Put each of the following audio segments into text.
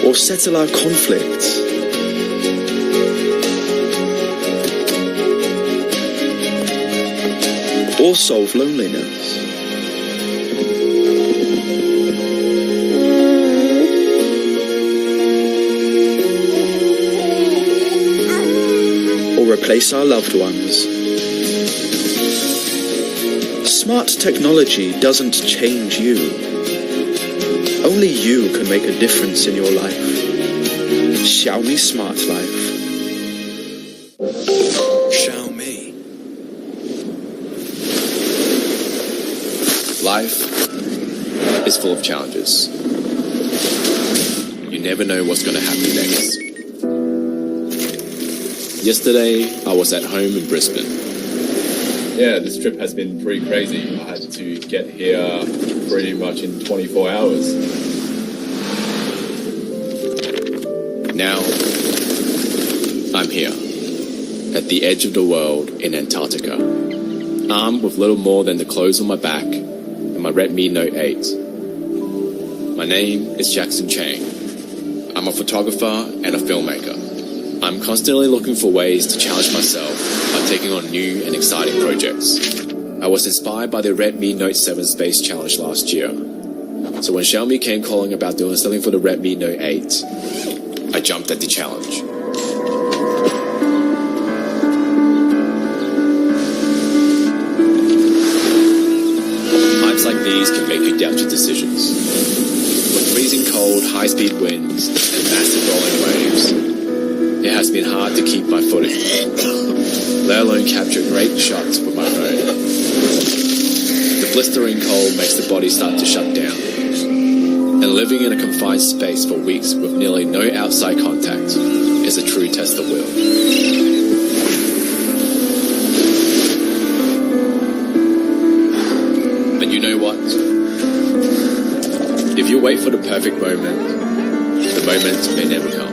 or settle our conflicts. Or solve loneliness. Or replace our loved ones. Smart technology doesn't change you. Only you can make a difference in your life. Xiaomi Smart Life. Xiaomi. Life is full of challenges. You never know what's going to happen next. Yesterday, I was at home in Brisbane. Yeah, this trip has been pretty crazy. I had to get here pretty much in 24 hours. Now, I'm here, at the edge of the world in Antarctica, armed with little more than the clothes on my back and my Redmi Note 8. My name is Jackson Chang. I'm a photographer and a filmmaker. I'm constantly looking for ways to challenge myself by taking on new and exciting projects. I was inspired by the Redmi Note 7 Space Challenge last year. So when Xiaomi came calling about doing something for the Redmi Note 8, I jumped at the challenge. Times like these can make you doubt your decisions. With freezing cold, high-speed winds, and massive rolling waves, it has been hard to keep my footing, let alone capture great shots with my phone. The blistering cold makes the body start to shut down, and living in a confined space for weeks with nearly no outside contact is a true test of will. And you know what? If you wait for the perfect moment, the moment may never come.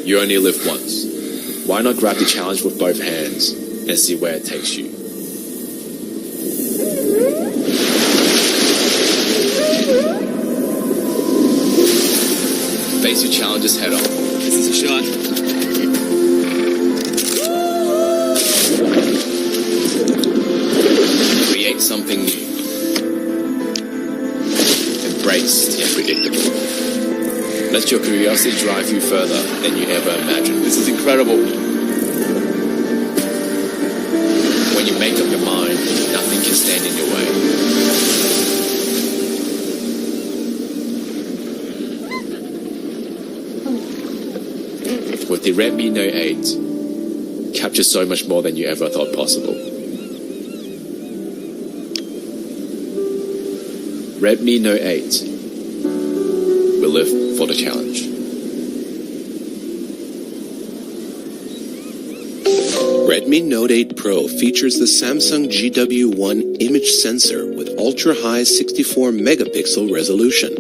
You only live once. Why not grab the challenge with both hands and see where it takes you? Face your challenges head on. This is a shot. Create something new. Embrace the unpredictable. Let your curiosity drive you further than you ever imagined. This is incredible. When you make up your mind, nothing can stand in your way. With the Redmi Note 8, capture so much more than you ever thought possible. Redmi Note 8 will live for the challenge. Redmi Note 8 Pro features the Samsung GW1 image sensor with ultra-high 64-megapixel resolution.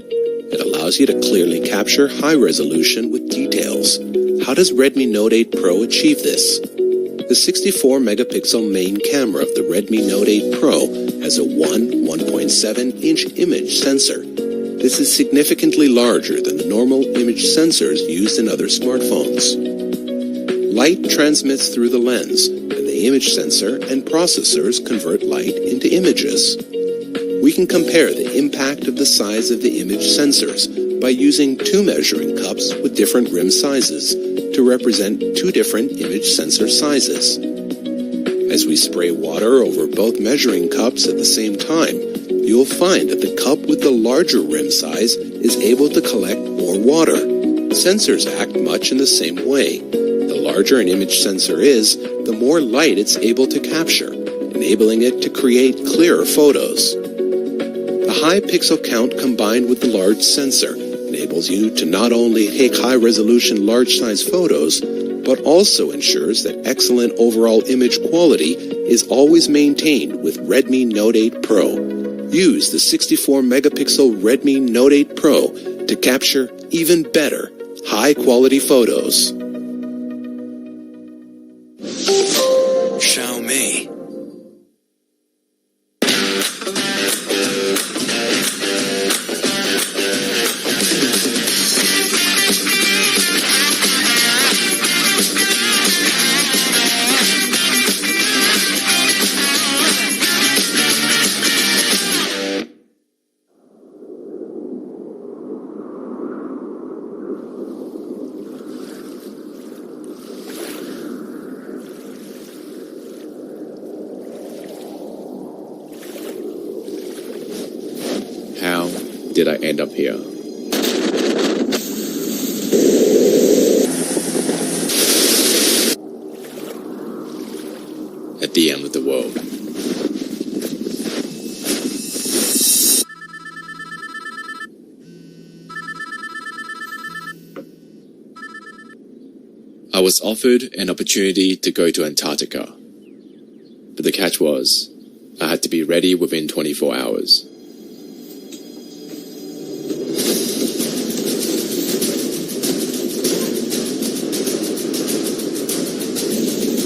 It allows you to clearly capture high resolution with details. How does Redmi Note 8 Pro achieve this? The 64-megapixel main camera of the Redmi Note 8 Pro has a 1.7-inch image sensor. This is significantly larger than the normal image sensors used in other smartphones. Light transmits through the lens, and the image sensor and processors convert light into images. We can compare the impact of the size of the image sensors by using two measuring cups with different rim sizes to represent two different image sensor sizes. As we spray water over both measuring cups at the same time, you will find that the cup with the larger rim size is able to collect more water. Sensors act much in the same way. The larger an image sensor is, the more light it's able to capture, enabling it to create clearer photos. The high pixel count combined with the large sensor enables you to not only take high-resolution large-size photos, but also ensures that excellent overall image quality is always maintained with Redmi Note 8 Pro. Use the 64-megapixel Redmi Note 8 Pro to capture even better, high-quality photos. Xiaomi. did I end up here? At the end of the world. I was offered an opportunity to go to Antarctica, but the catch was, I had to be ready within 24 hours.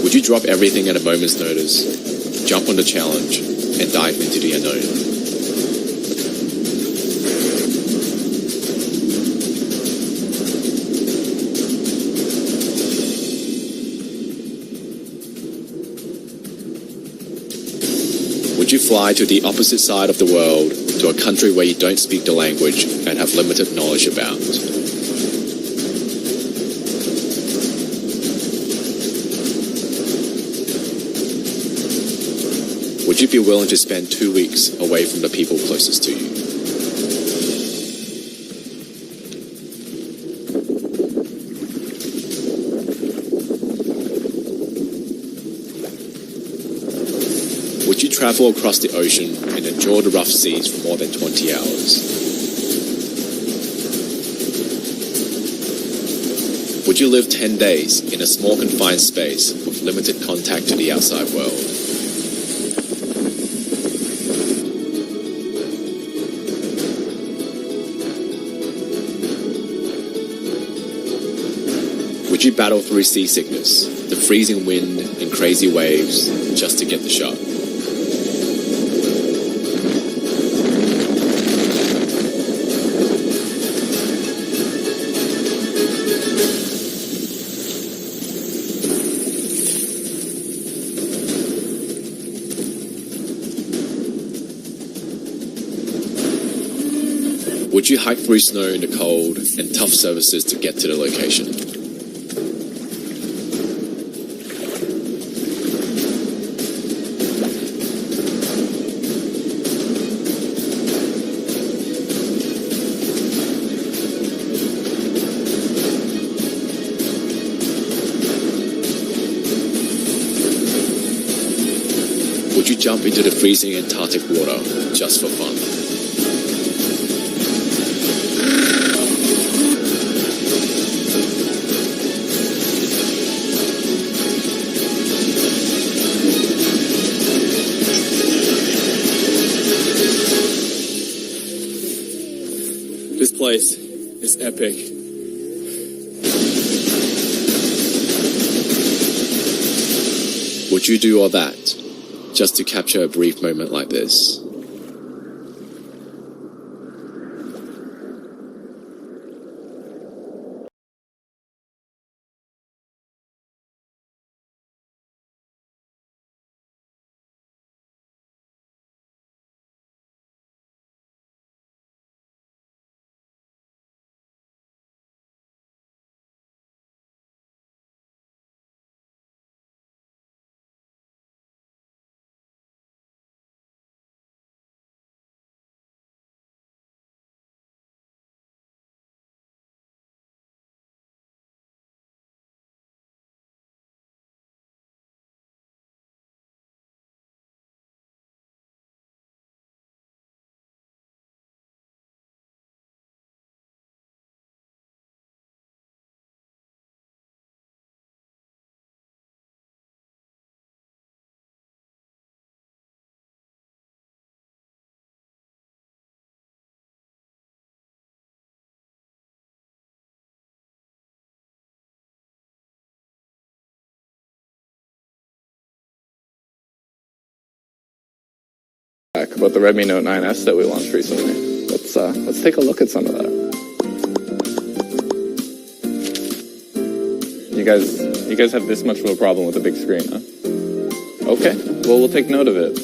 Would you drop everything at a moment's notice, jump on the challenge, and dive into the unknown? Would you fly to the opposite side of the world, to a country where you don't speak the language and have limited knowledge about? Would you be willing to spend 2 weeks away from the people closest to you? Would you travel across the ocean and endure the rough seas for more than 20 hours? Would you live 10 days in a small confined space with limited contact to the outside world? Would you battle through seasickness, the freezing wind and crazy waves just to get the shot? Would you hike through snow in the cold and tough surfaces to get to the location? Would you jump into the freezing Antarctic water just for fun? This place is epic. Would you do all that just to capture a brief moment like this? About the Redmi Note 9S that we launched recently. Let's take a look at some of that. You guys have this much of a problem with a big screen, huh? Okay, well we'll take note of it.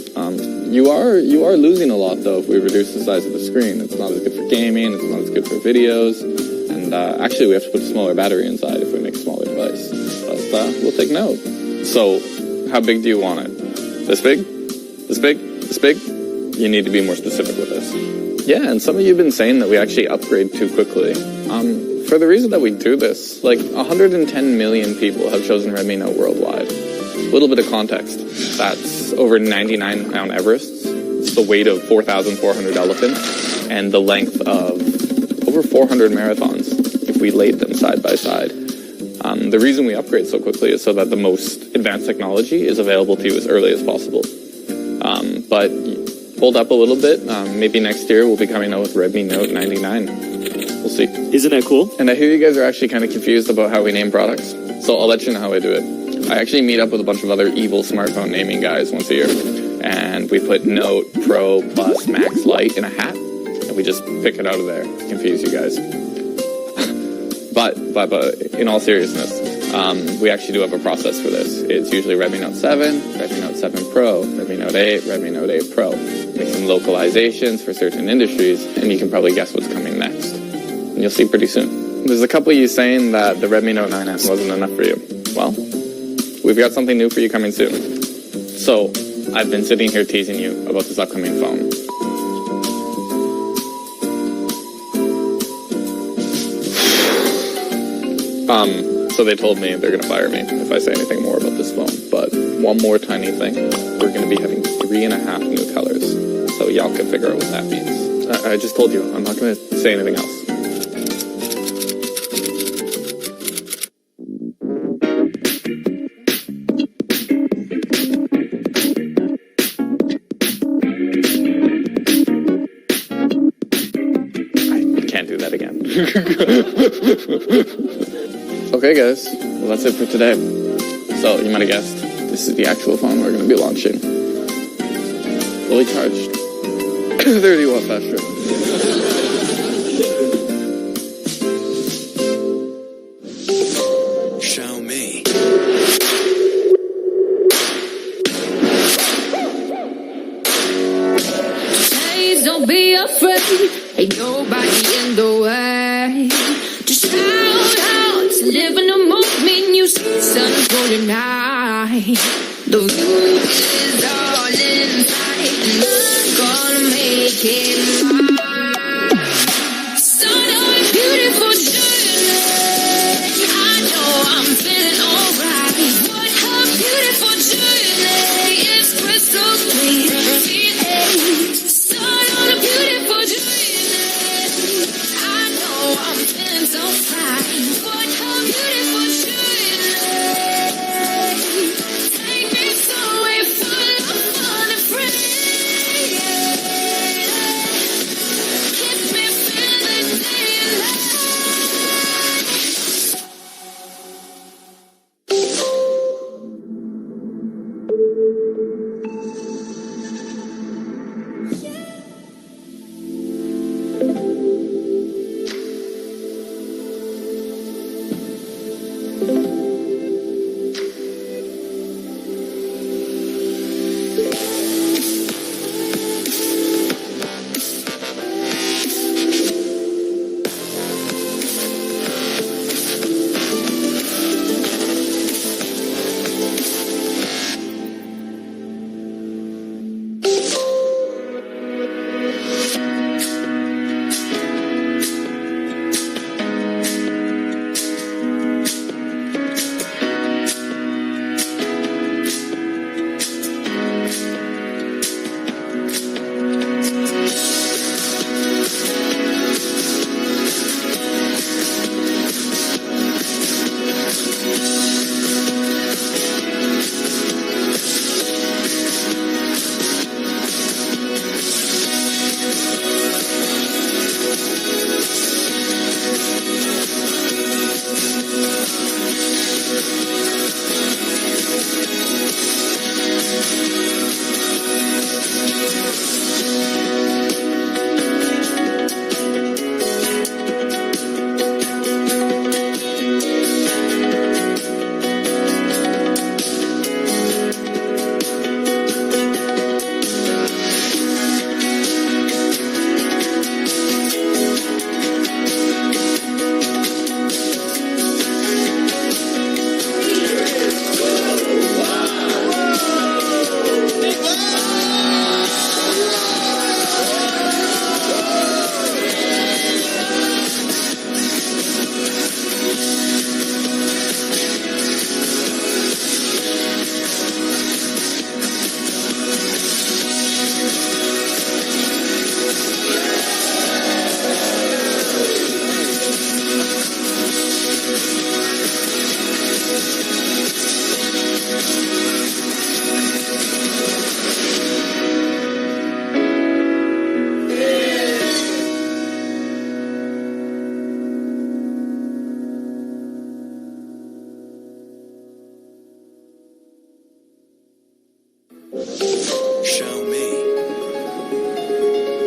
You are losing a lot though if we reduce the size of the screen. It's not as good for gaming. It's not as good for videos. And actually, we have to put a smaller battery inside if we make a smaller device. But we'll take note. So, how big do you want it? This big? This big? This big? You need to be more specific with this. Yeah, and some of you have been saying that we actually upgrade too quickly. For the reason that we do this, like 110 million people have chosen Redmi Note worldwide. A little bit of context. That's over 99 Mount Everests. It's the weight of 4,400 elephants and the length of over 400 marathons if we laid them side by side. The reason we upgrade so quickly is so that the most advanced technology is available to you as early as possible. But hold up a little bit. Maybe next year we'll be coming out with Redmi Note 99. We'll see. Isn't that cool? And I hear you guys are actually kind of confused about how we name products. So I'll let you know how I do it. I actually meet up with a bunch of other evil smartphone naming guys once a year. And we put Note, Pro, Plus, Max, Lite in a hat. And we just pick it out of there to confuse you guys. But in all seriousness, we actually do have a process for this. It's usually Redmi Note 7, Redmi Note 7 Pro, Redmi Note 8, Redmi Note 8 Pro. Make some localizations for certain industries, and you can probably guess what's coming next. And you'll see pretty soon. There's a couple of you saying that the Redmi Note 9S wasn't enough for you. Well, we've got something new for you coming soon. So, I've been sitting here teasing you about this upcoming phone. So they told me they're gonna fire me if I say anything more about this phone. But one more tiny thing, we're gonna be having 3.5 new colors. So y'all can figure out what that means. I just told you, I'm not gonna say anything else. I can't do that again. Okay, guys. Well, that's it for today. So, you might have guessed, this is the actual phone we're going to be launching. Fully charged. 30 watt fast charge. Xiaomi. Please don't be afraid. Ain't nobody in the way. Just shout out to live in the moment. You see sun's golden eye. The view is all inside, and I'm gonna make it mine. Start on a beautiful journey. I know I'm feeling alright. What a beautiful journey. It's crystal clear. Start on a beautiful journey. I know I'm feeling so fine. What a beautiful journey. Take me somewhere full of fun and free.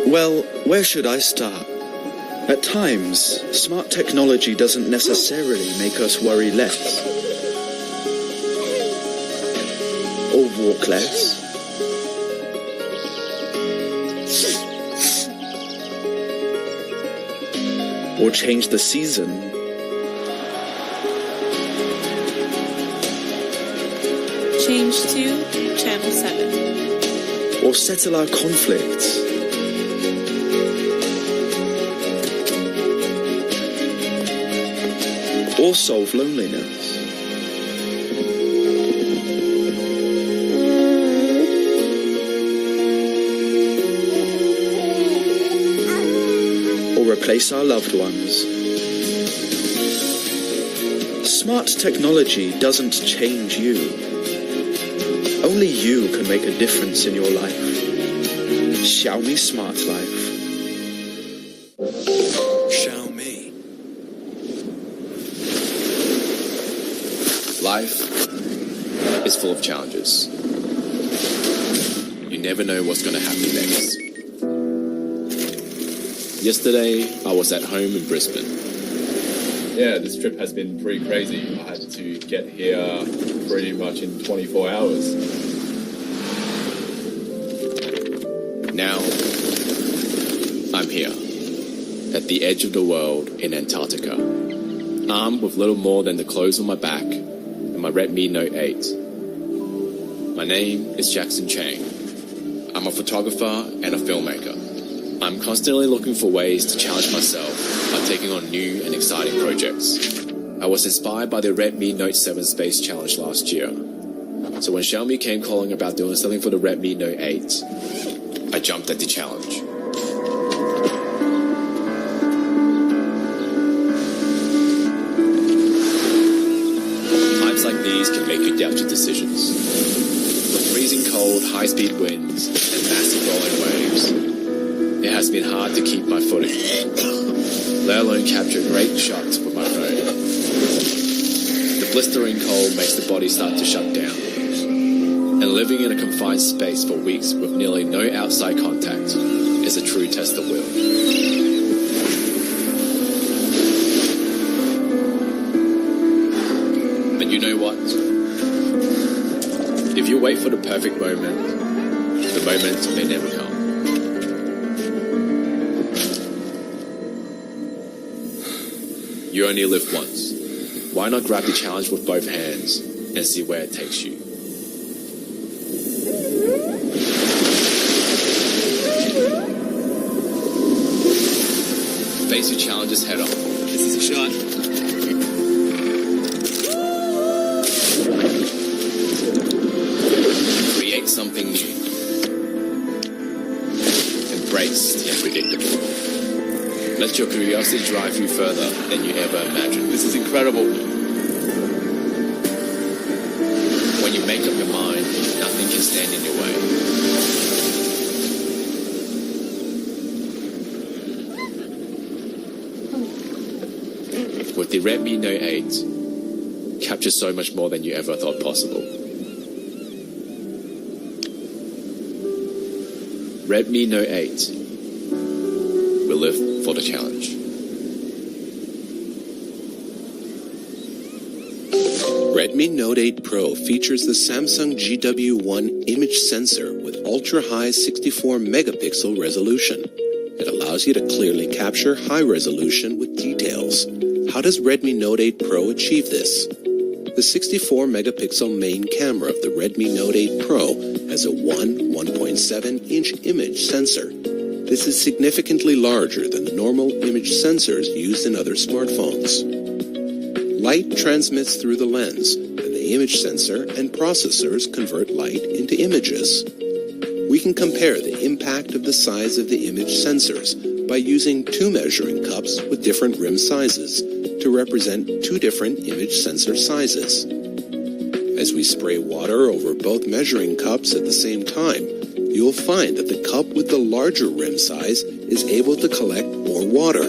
Well, where should I start? At times, smart technology doesn't necessarily make us worry less. Or walk less. Or change the season. Change to Channel 7. Or settle our conflicts. Or solve loneliness. Or replace our loved ones. Smart technology doesn't change you. Only you can make a difference in your life. Xiaomi Smart Life. Xiaomi. Life is full of challenges. You never know what's going to happen next. Yesterday, I was at home in Brisbane. Yeah, this trip has been pretty crazy. I had to get here pretty much in 24 hours. Now, I'm here, at the edge of the world in Antarctica, armed with little more than the clothes on my back and my Redmi Note 8. My name is Jackson Chang. I'm a photographer and a filmmaker. I'm constantly looking for ways to challenge myself by taking on new and exciting projects. I was inspired by the Redmi Note 7 Space Challenge last year. So when Xiaomi came calling about doing something for the Redmi Note 8, I jumped at the challenge. Times like these can make you doubt your decisions. With freezing cold, high-speed winds, and massive rolling waves, it has been hard to keep my footing, let alone capture great shots with my phone. The blistering cold makes the body start to shut down, and living in a confined space for weeks with nearly no outside contact is a true test of will. But you know what? If you wait for the perfect moment, the moment may never come. You only live once. Why not grab the challenge with both hands and see where it takes you? Face your challenges head on. This is a shot. Create something new. Embrace the unpredictable. Let your curiosity drive you further than you ever imagined. This is incredible. When you make up your mind, nothing can stand in your way. With the Redmi Note 8, capture so much more than you ever thought possible. Redmi Note 8 will live for the challenge. Redmi Note 8 Pro features the Samsung GW1 image sensor with ultra-high 64 megapixel resolution. It allows you to clearly capture high resolution with details. How does Redmi Note 8 Pro achieve this? The 64 megapixel main camera of the Redmi Note 8 Pro has a 1.7 inch image sensor. This is significantly larger than the normal image sensors used in other smartphones. Light transmits through the lens, and the image sensor and processors convert light into images. We can compare the impact of the size of the image sensors by using two measuring cups with different rim sizes to represent two different image sensor sizes. As we spray water over both measuring cups at the same time, you'll find that the cup with the larger rim size is able to collect more water.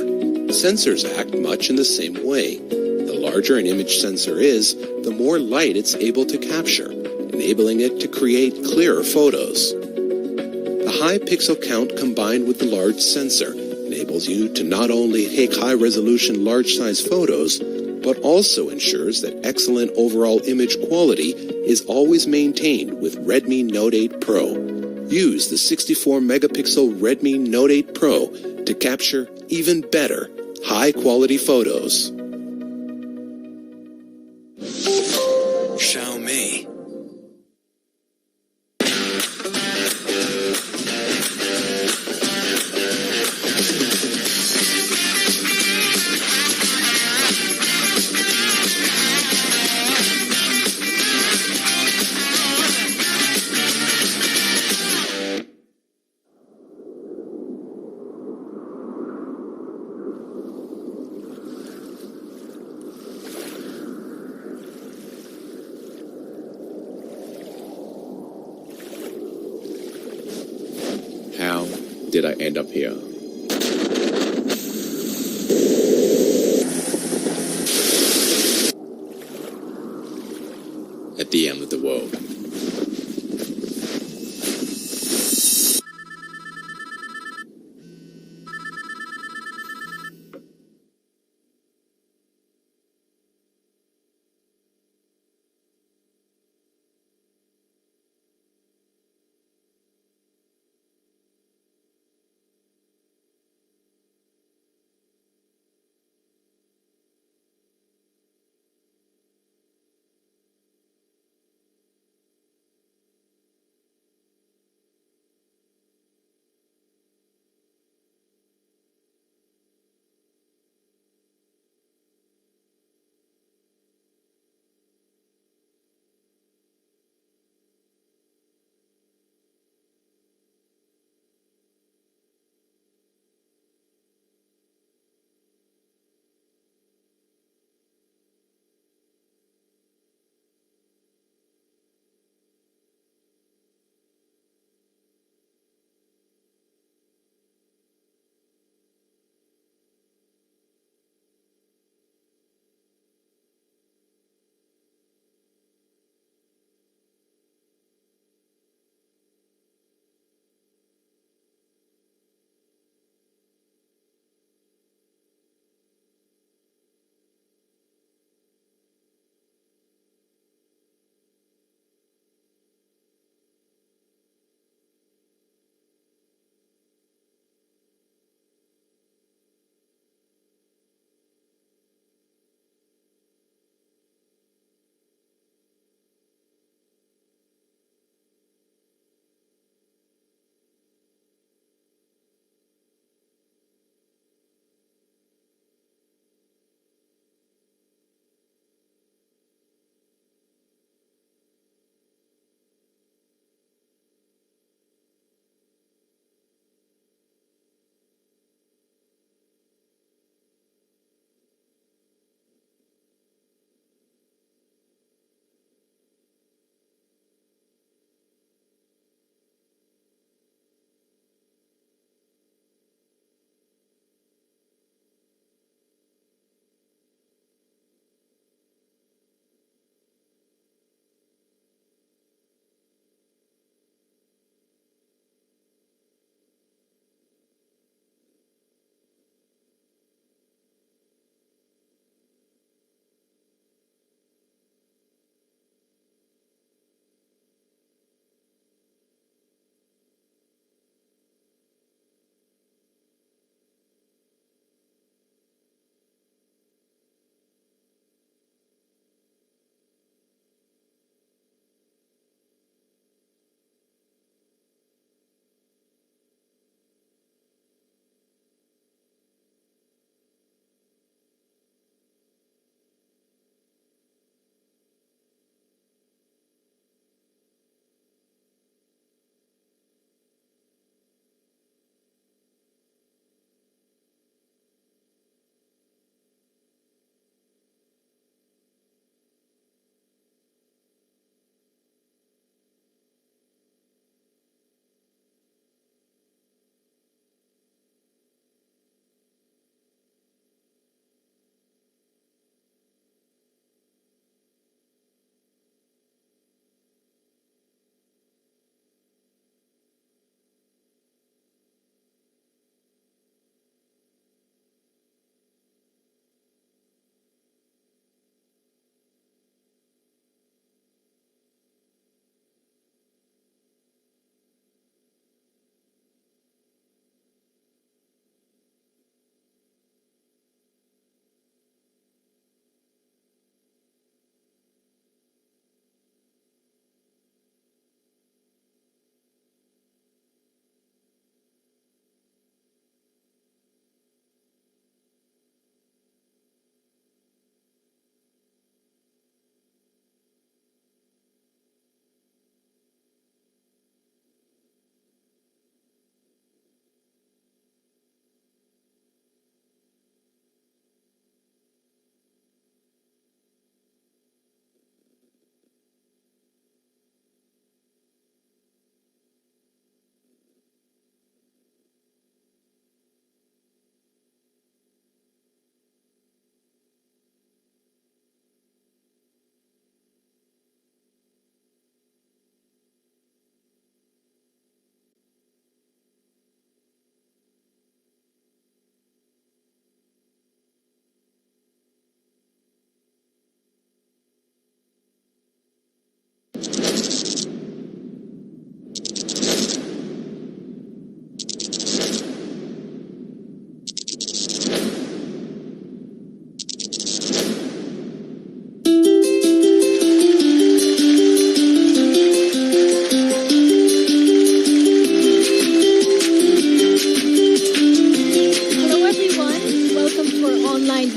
Sensors act much in the same way. The larger an image sensor is, the more light it's able to capture, enabling it to create clearer photos. The high pixel count combined with the large sensor enables you to not only take high-resolution large-size photos, but also ensures that excellent overall image quality is always maintained with Redmi Note 8 Pro. Use the 64-megapixel Redmi Note 8 Pro to capture even better, high-quality photos. Xiaomi. How did I end up here? At the end of the world.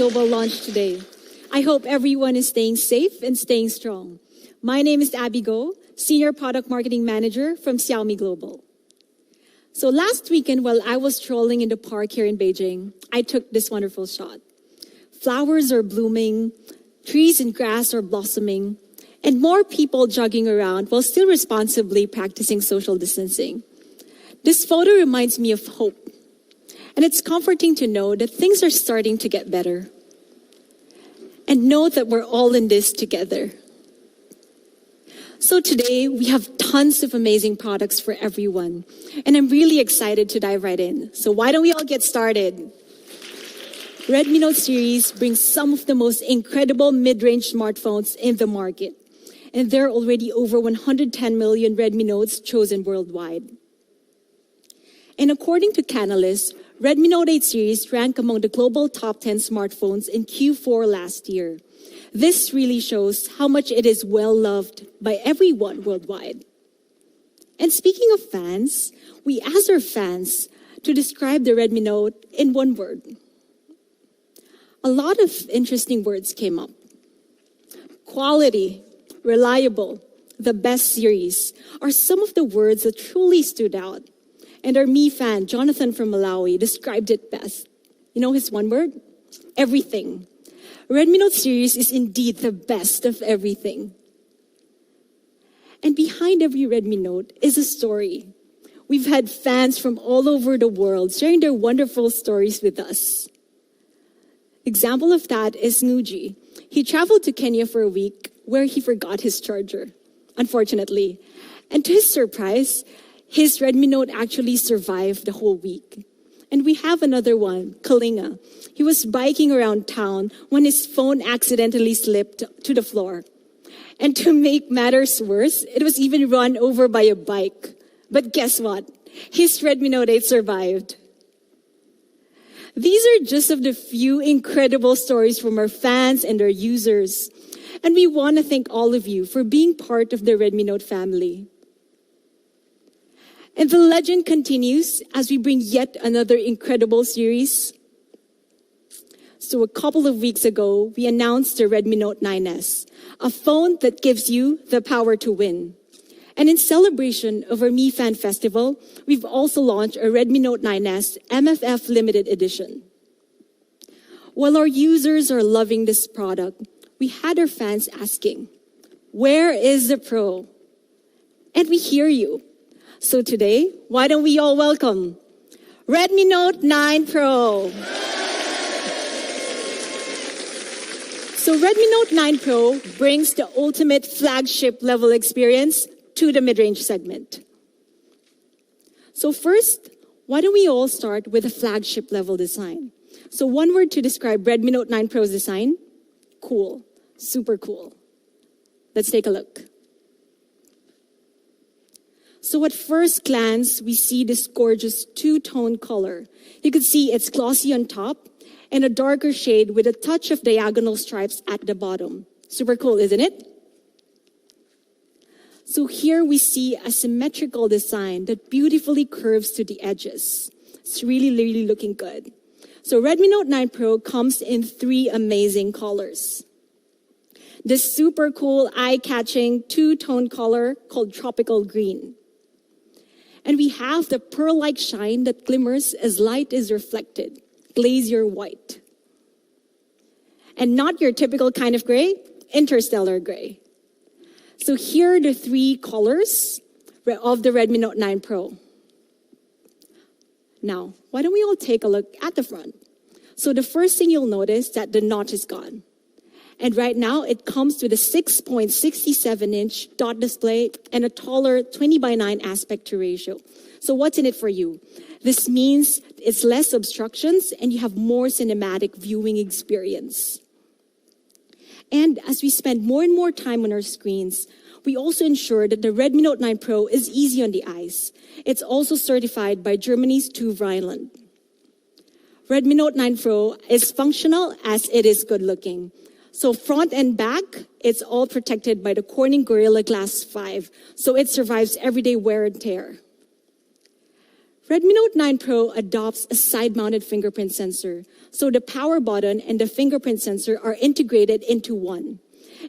Global launch today. I hope everyone is staying safe and staying strong. My name is Abby Go, Senior Product Marketing Manager from Xiaomi Global. So last weekend, while I was strolling in the park here in Beijing, I took this wonderful shot. Flowers are blooming, trees and grass are blossoming, and more people jogging around while still responsibly practicing social distancing. This photo reminds me of hope, and it's comforting to know that things are starting to get better. And know that we're all in this together. So today, we have tons of amazing products for everyone, and I'm really excited to dive right in. So why don't we all get started? Redmi Note series brings some of the most incredible mid-range smartphones in the market. And there are already over 110 million Redmi Notes chosen worldwide. And according to Canalys, Redmi Note 8 series ranked among the global top 10 smartphones in Q4 last year. This really shows how much it is well loved by everyone worldwide. And speaking of fans, we asked our fans to describe the Redmi Note in one word. A lot of interesting words came up. Quality, reliable, the best series are some of the words that truly stood out. And our Mi fan, Jonathan from Malawi, described it best. You know his one word? Everything. Redmi Note series is indeed the best of everything. And behind every Redmi Note is a story. We've had fans from all over the world sharing their wonderful stories with us. Example of that is Nguji. He traveled to Kenya for a week where he forgot his charger, unfortunately. And to his surprise, his Redmi Note actually survived the whole week. And we have another one, Kalinga. He was biking around town when his phone accidentally slipped to the floor. And to make matters worse, it was even run over by a bike. But guess what? His Redmi Note 8 survived. These are just of the few incredible stories from our fans and our users. And we want to thank all of you for being part of the Redmi Note family. And the legend continues as we bring yet another incredible series. So a couple of weeks ago, we announced the Redmi Note 9S, a phone that gives you the power to win. And in celebration of our Mi Fan Festival, we've also launched a Redmi Note 9S MFF Limited Edition. While our users are loving this product, we had our fans asking, where is the Pro? And we hear you. So today, why don't we all welcome Redmi Note 9 Pro. So Redmi Note 9 Pro brings the ultimate flagship level experience to the mid-range segment. So first, why don't we all start with a flagship level design? So one word to describe Redmi Note 9 Pro's design, cool, super cool. Let's take a look. So at first glance, we see this gorgeous two-tone color. You can see it's glossy on top and a darker shade with a touch of diagonal stripes at the bottom. Super cool, isn't it? So here we see a symmetrical design that beautifully curves to the edges. It's really, really looking good. So Redmi Note 9 Pro comes in 3 amazing colors. This super cool, eye-catching two-tone color called Tropical Green. And we have the pearl-like shine that glimmers as light is reflected, glacier white. And not your typical kind of gray, interstellar gray. So here are the 3 colors of the Redmi Note 9 Pro. Now, why don't we all take a look at the front? So the first thing you'll notice that the notch is gone. And right now, it comes with a 6.67-inch dot display and a taller 20:9 aspect to ratio. So what's in it for you? This means it's less obstructions and you have more cinematic viewing experience. And as we spend more and more time on our screens, we also ensure that the Redmi Note 9 Pro is easy on the eyes. It's also certified by Germany's TÜV Rheinland. Redmi Note 9 Pro is functional as it is good looking. So front and back, it's all protected by the Corning Gorilla Glass 5, so it survives everyday wear and tear. Redmi Note 9 Pro adopts a side-mounted fingerprint sensor, so the power button and the fingerprint sensor are integrated into one.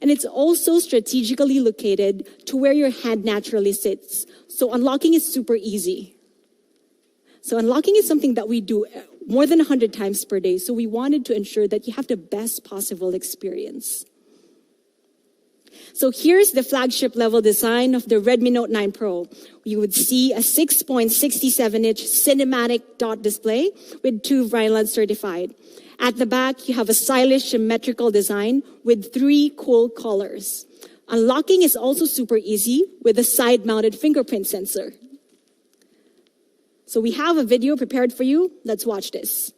And it's also strategically located to where your hand naturally sits, so unlocking is super easy. So unlocking is something that we do more than 100 times per day, so we wanted to ensure that you have the best possible experience. So here's the flagship level design of the Redmi Note 9 Pro. You would see a 6.67-inch cinematic dot display with 2 Rhineland certified. At the back, you have a stylish symmetrical design with 3 cool colors. Unlocking is also super easy with a side-mounted fingerprint sensor. So we have a video prepared for you. Let's watch this.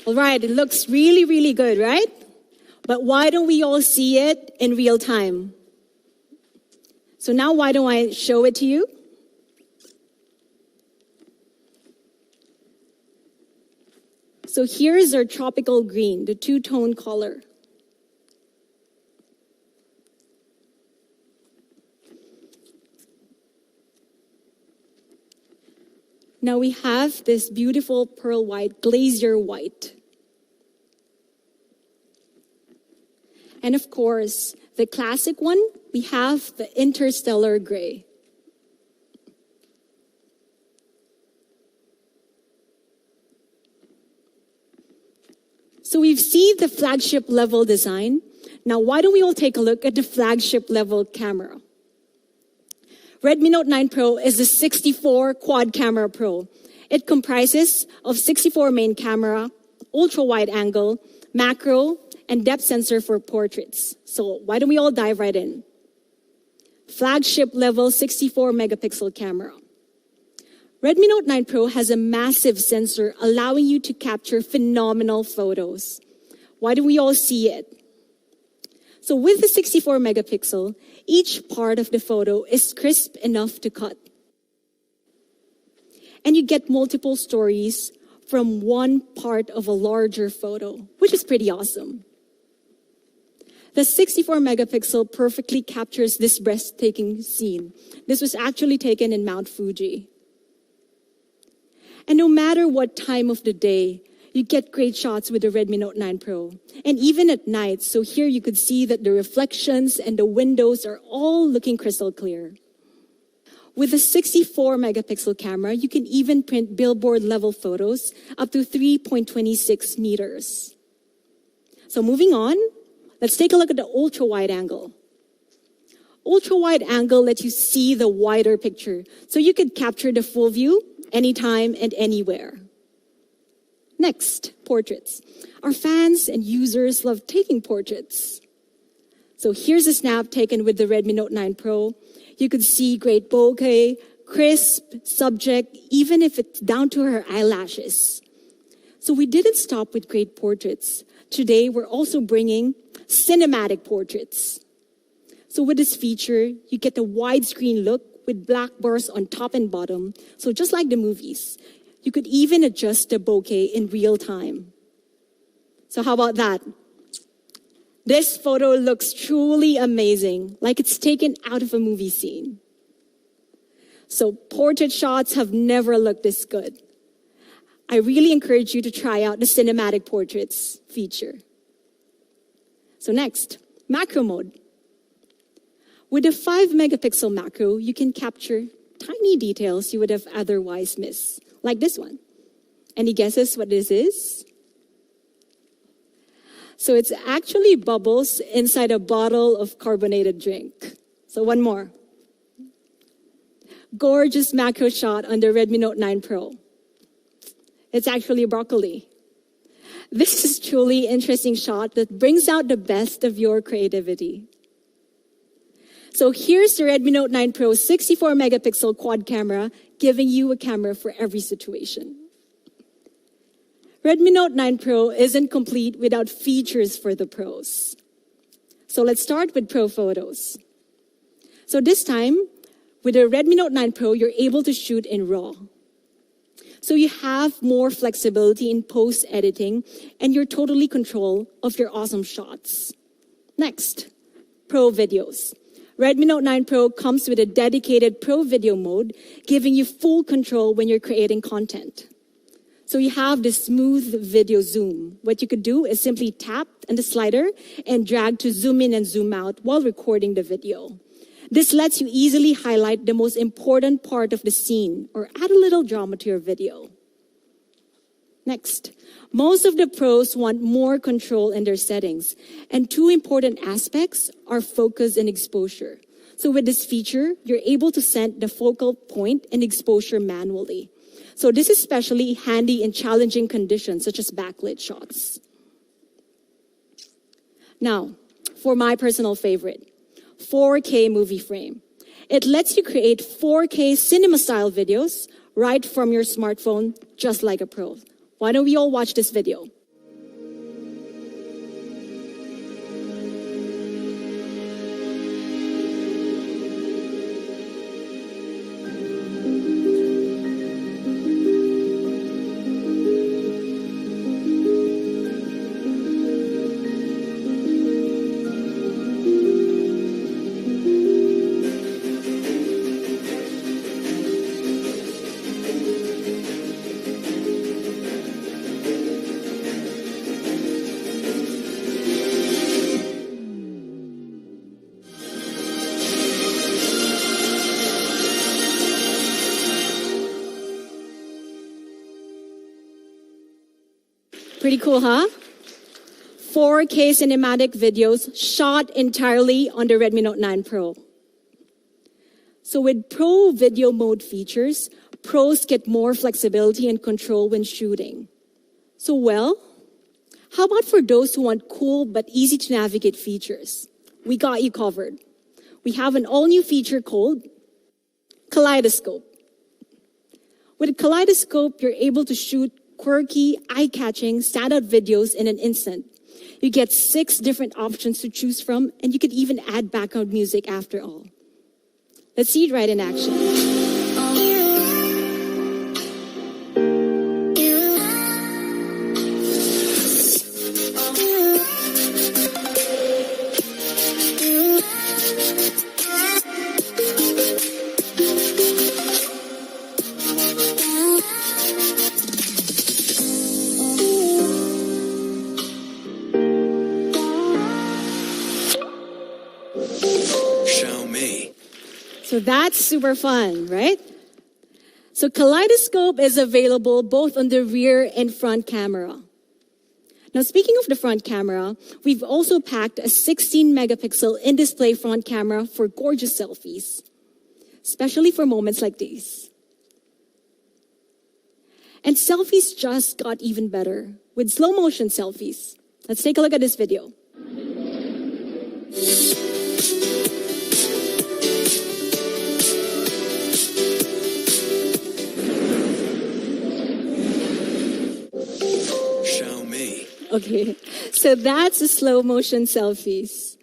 All right, it looks really, really good, right? But why don't we all see it in real time? So now why don't I show it to you? So here's our tropical green, the 2-tone color. Now we have this beautiful pearl white, glazier white. And of course, the classic one, we have the interstellar gray. So we've seen the flagship level design. Now why don't we all take a look at the flagship level camera? Redmi Note 9 Pro is the 64 quad camera Pro. It comprises of 64 main camera, ultra wide angle, macro, and depth sensor for portraits. So why don't we all dive right in? Flagship level 64 megapixel camera. Redmi Note 9 Pro has a massive sensor allowing you to capture phenomenal photos. Why do we all see it? So with the 64 megapixel, each part of the photo is crisp enough to cut. And you get multiple stories from one part of a larger photo, which is pretty awesome. The 64 megapixel perfectly captures this breathtaking scene. This was actually taken in Mount Fuji. And no matter what time of the day, you get great shots with the Redmi Note 9 Pro. And even at night, so here you could see that the reflections and the windows are all looking crystal clear. With a 64 megapixel camera, you can even print billboard level photos up to 3.26 meters. So moving on, let's take a look at the ultra wide angle. Ultra wide angle lets you see the wider picture, so you could capture the full view anytime and anywhere. Next, portraits. Our fans and users love taking portraits. So here's a snap taken with the Redmi Note 9 Pro. You could see great bokeh, crisp subject, even if it's down to her eyelashes. So we didn't stop with great portraits. Today, we're also bringing cinematic portraits. So with this feature, you get a widescreen look with black bars on top and bottom. So just like the movies. You could even adjust the bokeh in real time. So how about that? This photo looks truly amazing, like it's taken out of a movie scene. So portrait shots have never looked this good. I really encourage you to try out the cinematic portraits feature. So next, macro mode. With a 5 megapixel macro, you can capture tiny details you would have otherwise missed. Like this one. Any guesses what this is? So it's actually bubbles inside a bottle of carbonated drink. So one more. Gorgeous macro shot on the Redmi Note 9 Pro. It's actually broccoli. This is truly interesting shot that brings out the best of your creativity. So here's the Redmi Note 9 Pro 64 megapixel quad camera, giving you a camera for every situation. Redmi Note 9 Pro isn't complete without features for the pros. So let's start with Pro Photos. So this time, with the Redmi Note 9 Pro, you're able to shoot in RAW. So you have more flexibility in post-editing, and you're totally control of your awesome shots. Next, Pro Videos. Redmi Note 9 Pro comes with a dedicated Pro Video mode, giving you full control when you're creating content. So you have this smooth video zoom. What you could do is simply tap on the slider and drag to zoom in and zoom out while recording the video. This lets you easily highlight the most important part of the scene or add a little drama to your video. Next, most of the pros want more control in their settings, and two important aspects are focus and exposure. So with this feature, you're able to set the focal point and exposure manually. So this is especially handy in challenging conditions such as backlit shots. Now, for my personal favorite, 4K movie frame. It lets you create 4K cinema-style videos right from your smartphone, just like a pro. Why don't we all watch this video? Pretty cool, huh? 4K cinematic videos shot entirely on the Redmi Note 9 Pro. So with Pro Video Mode features, pros get more flexibility and control when shooting. So well, how about for those who want cool but easy to navigate features? We got you covered. We have an all-new feature called Kaleidoscope. With a Kaleidoscope, you're able to shoot quirky, eye-catching, standout videos in an instant. You get 6 different options to choose from, and you could even add background music after all. Let's see it right in action. So that's super fun, right? So Kaleidoscope is available both on the rear and front camera. Now, speaking of the front camera, we've also packed a 16 megapixel in-display front camera for gorgeous selfies, especially for moments like these. And selfies just got even better with slow motion selfies. Let's take a look at this video. Okay, so that's the slow motion selfies.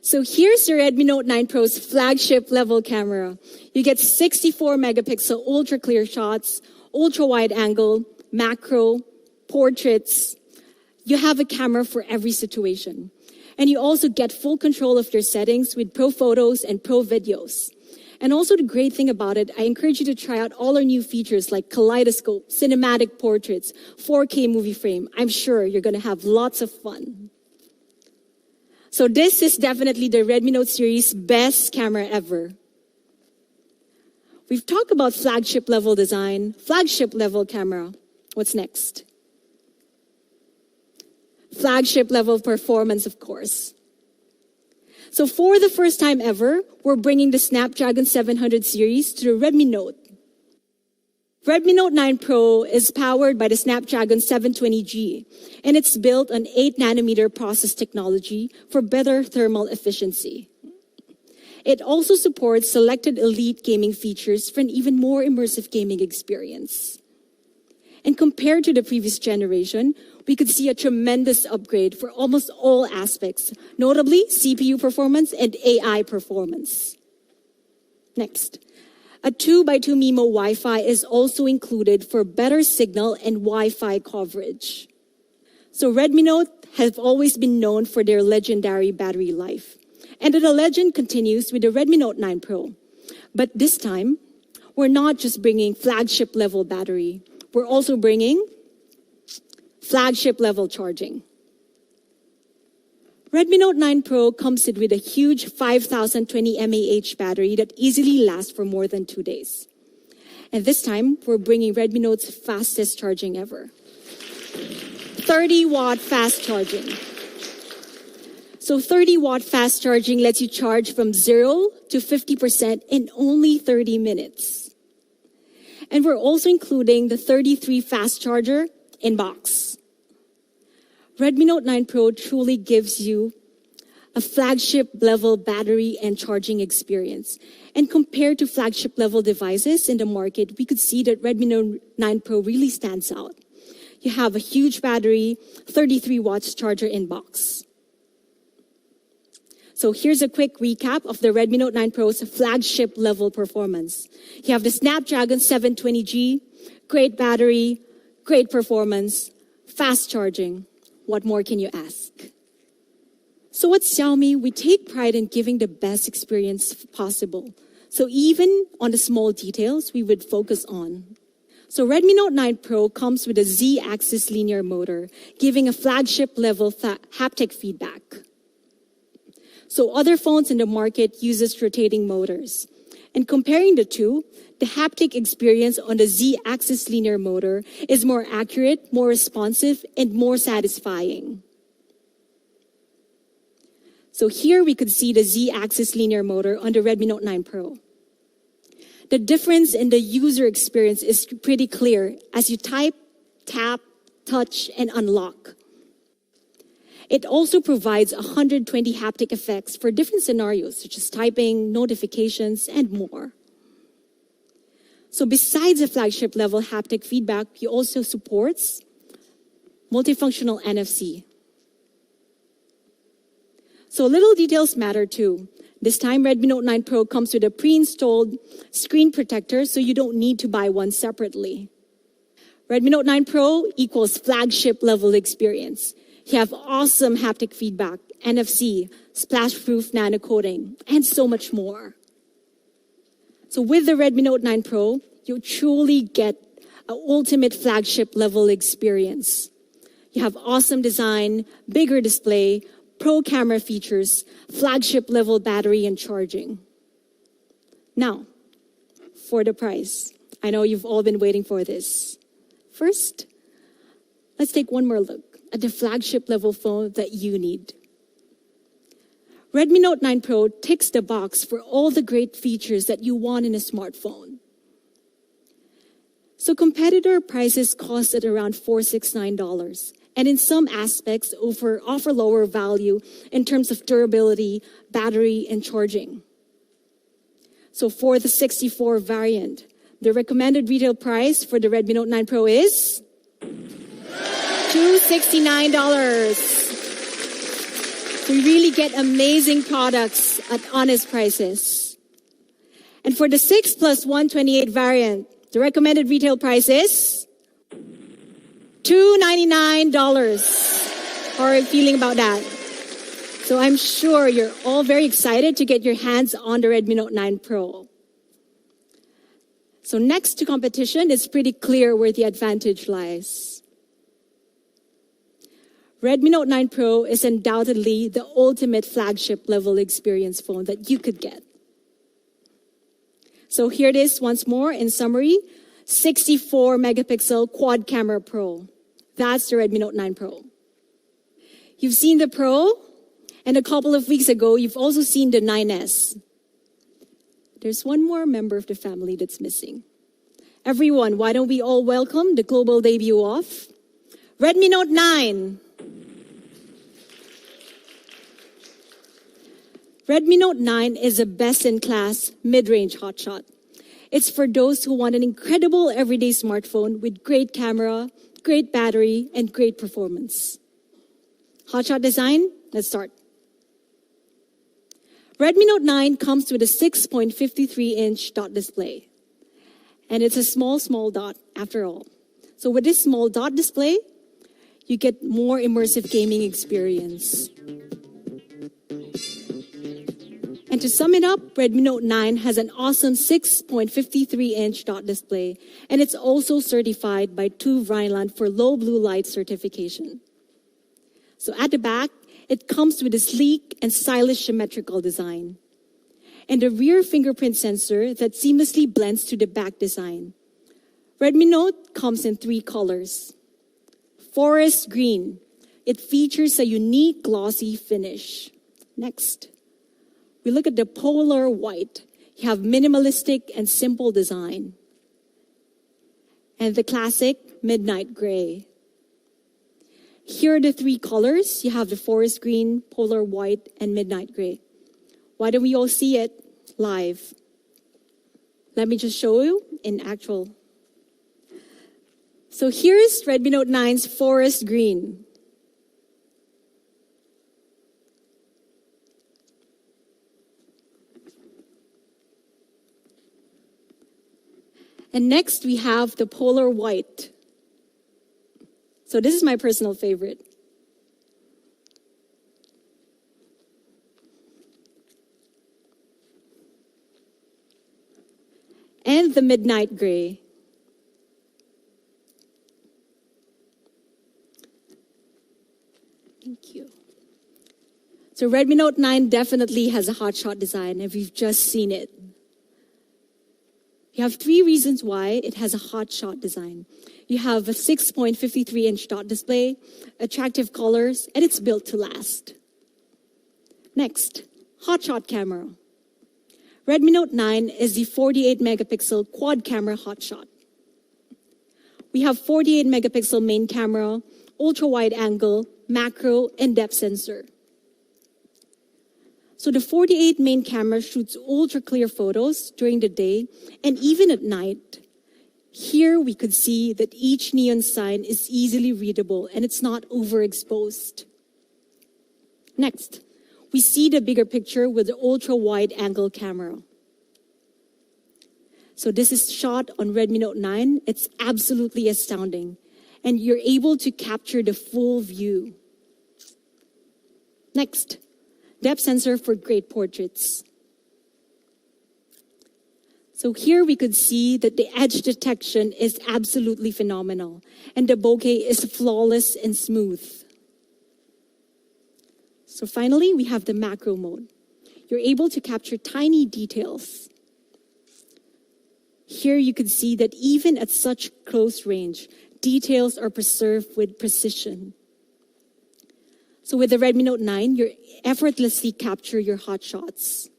So here's the Redmi Note 9 Pro's flagship level camera. You get 64 megapixel ultra clear shots, ultra wide angle, macro, portraits. You have a camera for every situation. And you also get full control of your settings with Pro Photos and Pro Videos. And also the great thing about it, I encourage you to try out all our new features like Kaleidoscope, Cinematic Portraits, 4K Movie Frame. I'm sure you're going to have lots of fun. So this is definitely the Redmi Note series' best camera ever. We've talked about flagship level design, flagship level camera. What's next? Flagship level performance, of course. So for the first time ever, we're bringing the Snapdragon 700 series to the Redmi Note. Redmi Note 9 Pro is powered by the Snapdragon 720G, and it's built on 8nm process technology for better thermal efficiency. It also supports selected elite gaming features for an even more immersive gaming experience. And compared to the previous generation, we could see a tremendous upgrade for almost all aspects, notably CPU performance and AI performance. Next, a 2x2 MIMO Wi-Fi is also included for better signal and Wi-Fi coverage. So Redmi Note have always been known for their legendary battery life. And the legend continues with the Redmi Note 9 Pro. But this time, we're not just bringing flagship level battery. We're also bringing flagship level charging. Redmi Note 9 Pro comes with a huge 5020 mAh battery that easily lasts for more than 2 days. And this time, we're bringing Redmi Note's fastest charging ever. 30-watt fast charging. So 30-watt fast charging lets you charge from 0 to 50% in only 30 minutes. And we're also including the 33 fast charger in box. Redmi Note 9 Pro truly gives you a flagship level battery and charging experience. And compared to flagship level devices in the market, we could see that Redmi Note 9 Pro really stands out. You have a huge battery, 33 watts charger in box. So here's a quick recap of the Redmi Note 9 Pro's flagship level performance. You have the Snapdragon 720G, great battery, great performance, fast charging. What more can you ask? So at Xiaomi, we take pride in giving the best experience possible. So even on the small details, we would focus on. So Redmi Note 9 Pro comes with a Z-axis linear motor, giving a flagship level haptic feedback. So other phones in the market uses rotating motors. And comparing the two, the haptic experience on the Z-axis linear motor is more accurate, more responsive, and more satisfying. So here we could see the Z-axis linear motor on the Redmi Note 9 Pro. The difference in the user experience is pretty clear as you type, tap, touch, and unlock. It also provides 120 haptic effects for different scenarios, such as typing, notifications, and more. So besides the flagship level haptic feedback, it also supports multifunctional NFC. So little details matter too. This time, Redmi Note 9 Pro comes with a pre-installed screen protector, so you don't need to buy one separately. Redmi Note 9 Pro equals flagship level experience. You have awesome haptic feedback, NFC, splash-proof nano coating, and so much more. So with the Redmi Note 9 Pro, you truly get an ultimate flagship level experience. You have awesome design, bigger display, pro camera features, flagship level battery and charging. Now, for the price. I know you've all been waiting for this. First, let's take one more look at the flagship level phone that you need. Redmi Note 9 Pro ticks the box for all the great features that you want in a smartphone. So competitor prices cost at around $469, and in some aspects offer lower value in terms of durability, battery, and charging. So for the 64 variant, the recommended retail price for the Redmi Note 9 Pro is $269. We really get amazing products at honest prices. And for the 6 plus 128 variant, the recommended retail price is $299. How are you feeling about that? So I'm sure you're all very excited to get your hands on the Redmi Note 9 Pro. So next to competition, it's pretty clear where the advantage lies. Redmi Note 9 Pro is undoubtedly the ultimate flagship level experience phone that you could get. So here it is once more in summary, 64 megapixel quad camera Pro. That's the Redmi Note 9 Pro. You've seen the Pro, and a couple of weeks ago, you've also seen the 9S. There's one more member of the family that's missing, Everyone, why don't we all welcome the global debut of Redmi Note 9. Redmi Note 9 is a best-in-class mid-range hotshot. It's for those who want an incredible everyday smartphone with great camera, great battery, and great performance. Hotshot design, let's start. Redmi Note 9 comes with a 6.53-inch dot display. And it's a small dot after all. So with this small dot display, you get more immersive gaming experience. And to sum it up, Redmi Note 9 has an awesome 6.53-inch dot display, and it's also certified by TÜV Rheinland for low blue light certification. So at the back, it comes with a sleek and stylish symmetrical design, and a rear fingerprint sensor that seamlessly blends to the back design. Redmi Note comes in 3 colors. Forest green. It features a unique glossy finish. Next, we look at the polar white. You have minimalistic and simple design. And the classic midnight gray. Here are the 3 colors. You have the forest green, polar white, and midnight gray. Why don't we all see it live? Let me just show you in actual. So here's Redmi Note 9's forest green. And next we have the polar white. So this is my personal favorite. And the midnight gray. Thank you. So Redmi Note 9 definitely has a hotshot design, and we've just seen it. You have 3 reasons why it has a hotshot design. You have a 6.53-inch dot display, attractive colors, and it's built to last. Next, hotshot camera. Redmi Note 9 is the 48-megapixel quad camera hotshot. We have 48-megapixel main camera, ultra-wide angle, macro, and depth sensor. So the 48 main camera shoots ultra-clear photos during the day and even at night. Here we could see that each neon sign is easily readable and it's not overexposed. Next, we see the bigger picture with the ultra-wide angle camera. So this is shot on Redmi Note 9. It's absolutely astounding. And you're able to capture the full view. Next, depth sensor for great portraits. So here we could see that the edge detection is absolutely phenomenal. And the bokeh is flawless and smooth. So finally, we have the macro mode. You're able to capture tiny details. Here you can see that even at such close range, details are preserved with precision. So with the Redmi Note 9, you effortlessly capture your hotshots.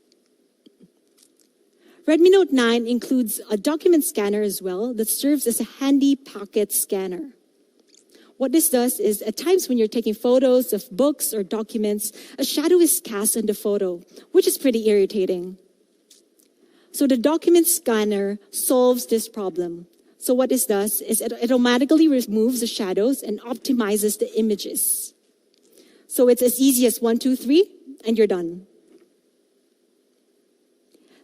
Redmi Note 9 includes a document scanner as well that serves as a handy pocket scanner. What this does is, at times when you're taking photos of books or documents, a shadow is cast on the photo, which is pretty irritating. So the document scanner solves this problem. So what this does is it automatically removes the shadows and optimizes the images. So it's as easy as 1, 2, 3, and you're done.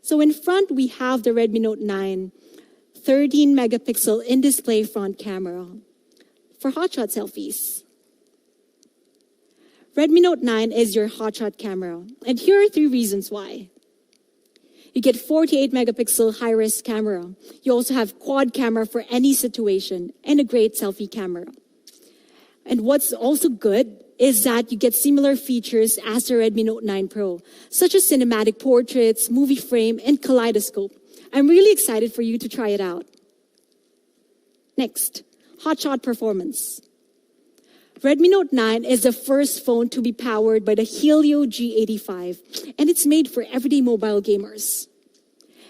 So in front, we have the Redmi Note 9 13-megapixel in-display front camera for hotshot selfies. Redmi Note 9 is your hotshot camera, and here are 3 reasons why. You get 48-megapixel high-res camera. You also have quad camera for any situation, and a great selfie camera. And what's also good is that you get similar features as the Redmi Note 9 Pro, such as cinematic portraits, movie frame, and kaleidoscope. I'm really excited for you to try it out. Next, hotshot performance. Redmi Note 9 is the first phone to be powered by the Helio G85, and it's made for everyday mobile gamers.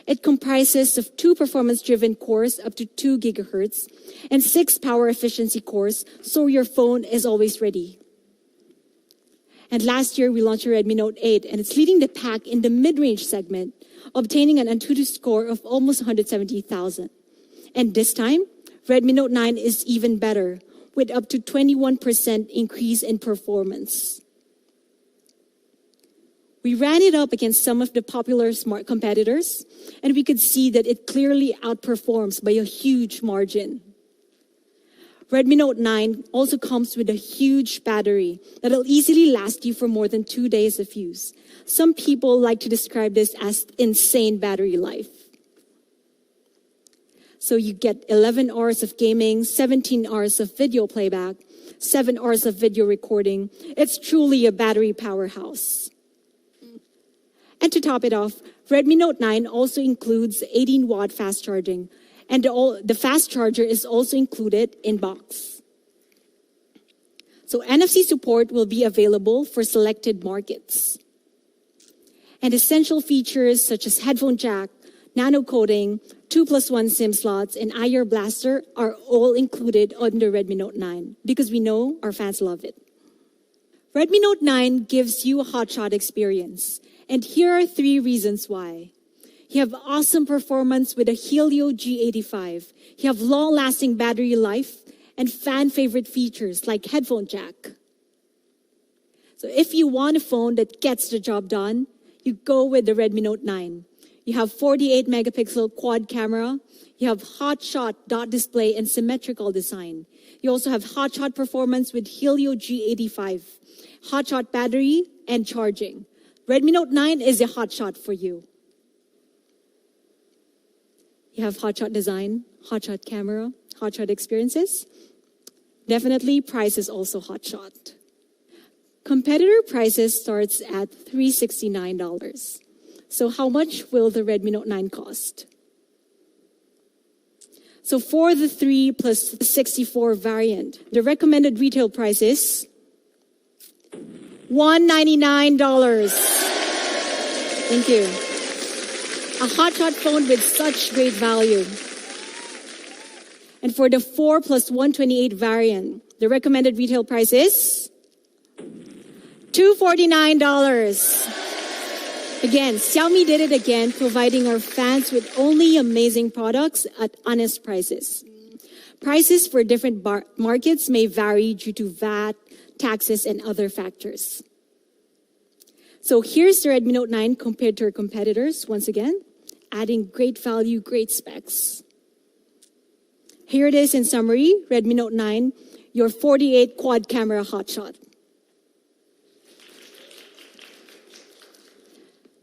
It comprises of 2 performance-driven cores up to 2 gigahertz and 6 power efficiency cores, so your phone is always ready. And last year, we launched a Redmi Note 8, and it's leading the pack in the mid-range segment, obtaining an Antutu score of almost 170,000. And this time, Redmi Note 9 is even better, with up to 21% increase in performance. We ran it up against some of the popular smart competitors, and we could see that it clearly outperforms by a huge margin. Redmi Note 9 also comes with a huge battery that'll easily last you for more than 2 days of use. Some people like to describe this as insane battery life. So you get 11 hours of gaming, 17 hours of video playback, 7 hours of video recording. It's truly a battery powerhouse. And to top it off, Redmi Note 9 also includes 18-watt fast charging, and the fast charger is also included in box. So NFC support will be available for selected markets. And essential features such as headphone jack, nano coating, 2+1 SIM slots, and IR blaster are all included on the Redmi Note 9 because we know our fans love it. Redmi Note 9 gives you a hotshot experience. And here are 3 reasons why. You have awesome performance with a Helio G85. You have long-lasting battery life and fan-favorite features like headphone jack. So if you want a phone that gets the job done, you go with the Redmi Note 9. You have 48-megapixel quad camera. You have hotshot dot display and symmetrical design. You also have hotshot performance with Helio G85, hotshot battery, and charging. Redmi Note 9 is a hotshot for you. You have hotshot design, hotshot camera, hotshot experiences. Definitely, price is also hotshot. Competitor prices starts at $369. So how much will the Redmi Note 9 cost? So for the 3 plus 64 variant, the recommended retail price is $199. Thank you. A hotshot phone with such great value. And for the 4 plus 128 variant, the recommended retail price is $249. Again, Xiaomi did it again, providing our fans with only amazing products at honest prices. Prices for different markets may vary due to VAT, taxes, and other factors. So here's the Redmi Note 9 compared to our competitors, once again, adding great value, great specs. Here it is in summary, Redmi Note 9, your 48 quad camera hotshot.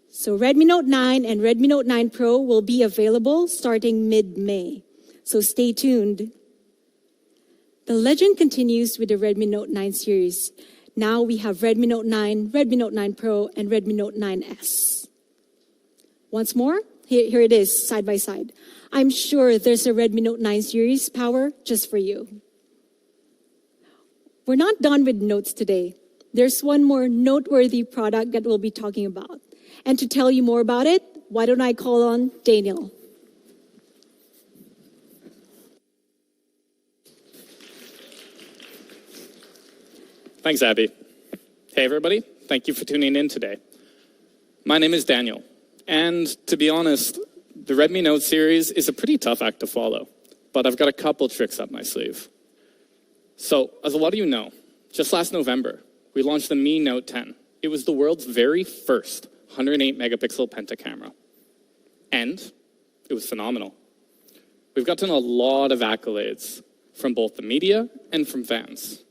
So Redmi Note 9 and Redmi Note 9 Pro will be available starting mid-May. So stay tuned. The legend continues with the Redmi Note 9 series. Now we have Redmi Note 9, Redmi Note 9 Pro, and Redmi Note 9S. Once more, here it is, side by side. I'm sure there's a Redmi Note 9 series power just for you. We're not done with notes today. There's one more noteworthy product that we'll be talking about. And to tell you more about it, why don't I call on Daniel? Thanks, Abby. Hey, everybody. Thank you for tuning in today. My name is Daniel. And to be honest, the Redmi Note series is a pretty tough act to follow. But I've got a couple tricks up my sleeve. So, as a lot of you know, just last November, we launched the Mi Note 10. It was the world's very first 108-megapixel penta camera. And it was phenomenal. We've gotten a lot of accolades from both the media and from fans.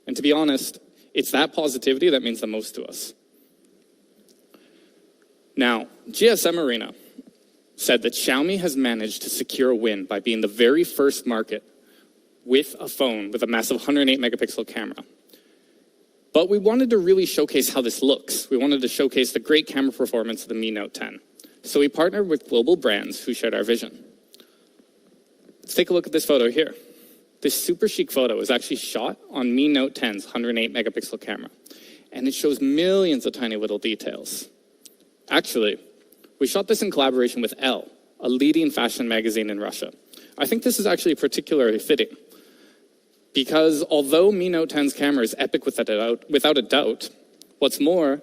And to be honest, it's that positivity that means the most to us. Now, GSM Arena said that Xiaomi has managed to secure a win by being the very first market with a phone with a massive 108-megapixel camera. But we wanted to really showcase how this looks. We wanted to showcase the great camera performance of the Mi Note 10. So we partnered with global brands who shared our vision. Let's take a look at this photo here. This super chic photo is actually shot on Mi Note 10's 108-megapixel camera. And it shows millions of tiny little details. Actually, we shot this in collaboration with Elle, a leading fashion magazine in Russia. I think this is actually particularly fitting because although Mi Note 10's camera is epic without a doubt, what's more,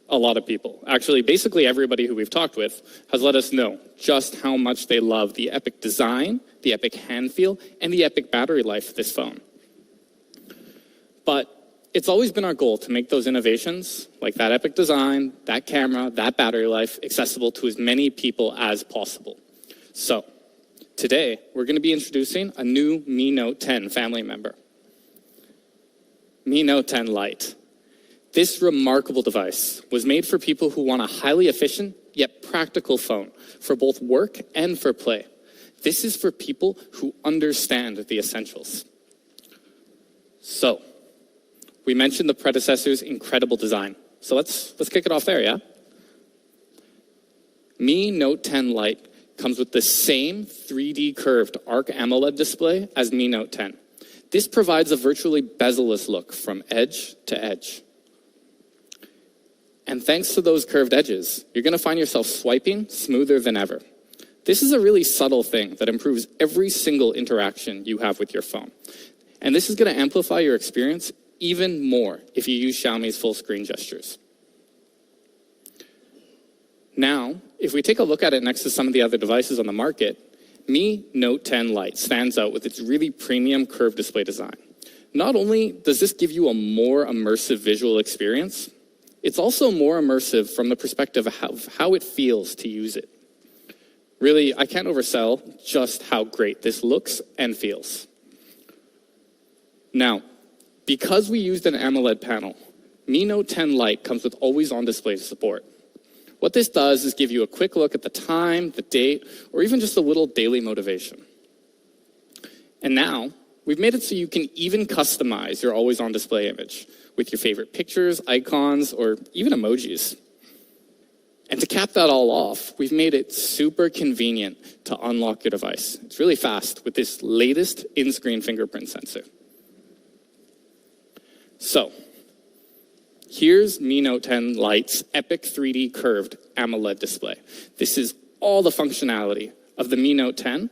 a lot of people, actually basically everybody who we've talked with, has let us know just how much they love the epic design, the epic hand feel, and the epic battery life of this phone. But it's always been our goal to make those innovations, like that epic design, that camera, that battery life, accessible to as many people as possible. So, today, we're going to be introducing a new Mi Note 10 family member. Mi Note 10 Lite. This remarkable device was made for people who want a highly efficient yet practical phone for both work and for play. This is for people who understand the essentials. So, we mentioned the predecessor's incredible design. So let's kick it off there, yeah? Mi Note 10 Lite comes with the same 3D curved ARC AMOLED display as Mi Note 10. This provides a virtually bezel-less look from edge to edge. And thanks to those curved edges, you're going to find yourself swiping smoother than ever. This is a really subtle thing that improves every single interaction you have with your phone. And this is going to amplify your experience even more if you use Xiaomi's full screen gestures. Now, if we take a look at it next to some of the other devices on the market, Mi Note 10 Lite stands out with its really premium curved display design. Not only does this give you a more immersive visual experience, it's also more immersive from the perspective of how it feels to use it. Really, I can't oversell just how great this looks and feels. Now, because we used an AMOLED panel, Mi Note 10 Lite comes with always-on display support. What this does is give you a quick look at the time, the date, or even just a little daily motivation. And now, we've made it so you can even customize your always-on display image with your favorite pictures, icons, or even emojis. And to cap that all off, we've made it super convenient to unlock your device. It's really fast with this latest in-screen fingerprint sensor. So, here's Mi Note 10 Lite's epic 3D curved AMOLED display. This is all the functionality of the Mi Note 10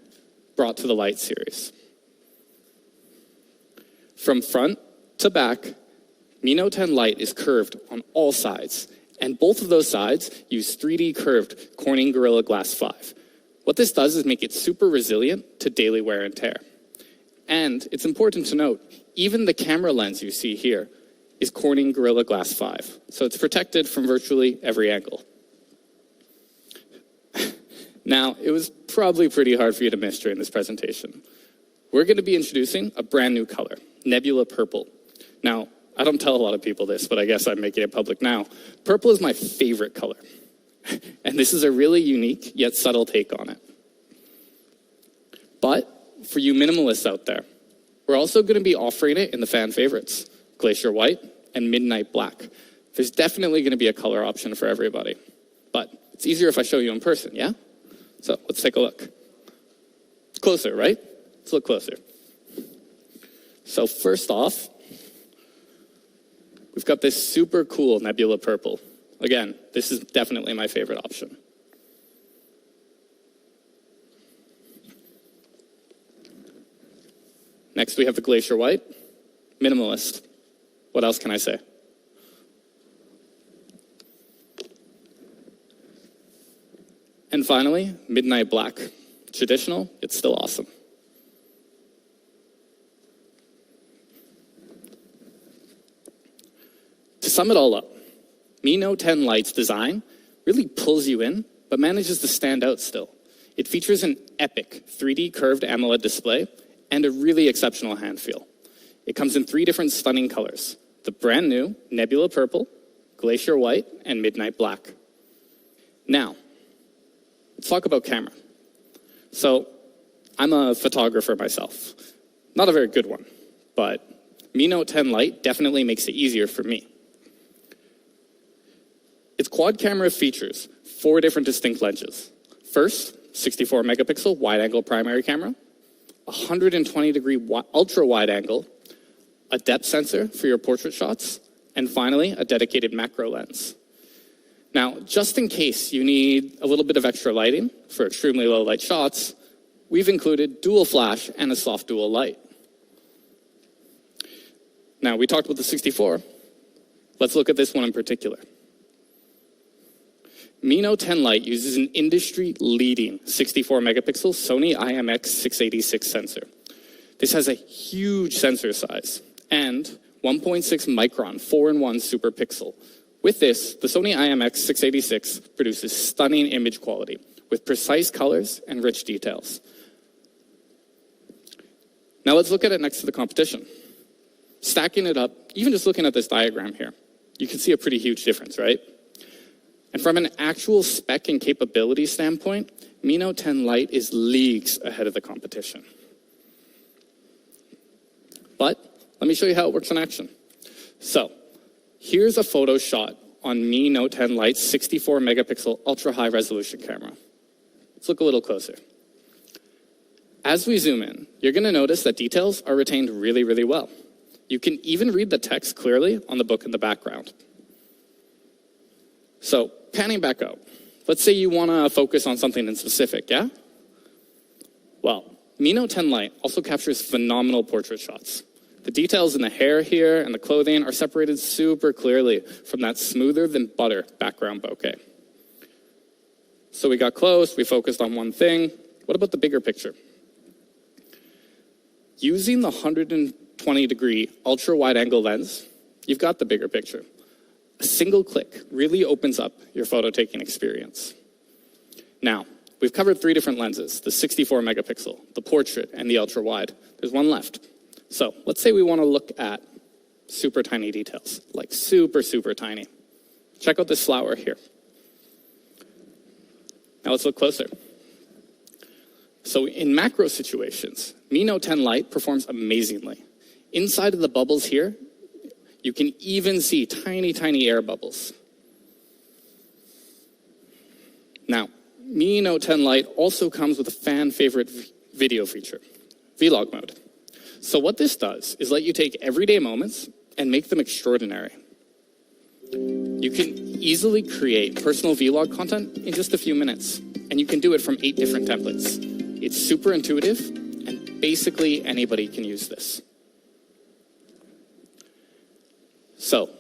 brought to the Lite series. From front to back, Mi Note 10 Lite is curved on all sides, and both of those sides use 3D curved Corning Gorilla Glass 5. What this does is make it super resilient to daily wear and tear. And it's important to note, even the camera lens you see here is Corning Gorilla Glass 5, so it's protected from virtually every angle. Now, it was probably pretty hard for you to miss during this presentation. We're going to be introducing a brand new color, Nebula Purple. Now, I don't tell a lot of people this, but I guess I'm making it public now. Purple is my favorite color. And this is a really unique yet subtle take on it. But for you minimalists out there, we're also going to be offering it in the fan favorites, Glacier White and Midnight Black. There's definitely going to be a color option for everybody. But it's easier if I show you in person, yeah? So let's take a look. It's closer, right? Let's look closer. So first off, we've got this super cool Nebula Purple. Again, this is definitely my favorite option. Next, we have the Glacier White. Minimalist. What else can I say? And finally, Midnight Black. Traditional, it's still awesome. To sum it all up, Mi Note 10 Lite's design really pulls you in, but manages to stand out still. It features an epic 3D curved AMOLED display and a really exceptional hand feel. It comes in 3 different stunning colors: the brand new Nebula Purple, Glacier White, and Midnight Black. Now, let's talk about camera. So, I'm a photographer myself. Not a very good one, but Mi Note 10 Lite definitely makes it easier for me. Its quad camera features 4 different distinct lenses. First, 64 megapixel wide-angle primary camera, 120-degree ultra-wide angle, a depth sensor for your portrait shots, and finally, a dedicated macro lens. Now, just in case you need a little bit of extra lighting for extremely low light shots, we've included dual flash and a soft dual light. Now, we talked about the 64. Let's look at this one in particular. Mi Note 10 Lite uses an industry-leading 64 megapixel Sony IMX686 sensor. This has a huge sensor size and 1.6 micron 4-in-1 super pixel. With this, the Sony IMX686 produces stunning image quality with precise colors and rich details. Now let's look at it next to the competition. Stacking it up, even just looking at this diagram here, you can see a pretty huge difference, right? And from an actual spec and capability standpoint, Mi Note 10 Lite is leagues ahead of the competition. But let me show you how it works in action. So here's a photo shot on Mi Note 10 Lite's 64 megapixel ultra high resolution camera. Let's look a little closer. As we zoom in, you're going to notice that details are retained really, really well. You can even read the text clearly on the book in the background. So, panning back out, let's say you want to focus on something in specific, yeah? Well, Mi Note 10 Lite also captures phenomenal portrait shots. The details in the hair here and the clothing are separated super clearly from that smoother than butter background bokeh. So we got close, we focused on one thing. What about the bigger picture? Using the 120-degree ultra-wide-angle lens, you've got the bigger picture. A single click really opens up your photo-taking experience. Now, we've covered 3 different lenses, the 64 megapixel, the portrait, and the ultra-wide. There's one left. So let's say we want to look at super tiny details, like super, super tiny. Check out this flower here. Now let's look closer. So in macro situations, Mi Note 10 Lite performs amazingly. Inside of the bubbles here, you can even see tiny, tiny air bubbles. Now, Mi Note 10 Lite also comes with a fan favorite video feature, vlog mode. So what this does is let you take everyday moments and make them extraordinary. You can easily create personal vlog content in just a few minutes, and you can do it from 8 different templates. It's super intuitive, and basically anybody can use this. So,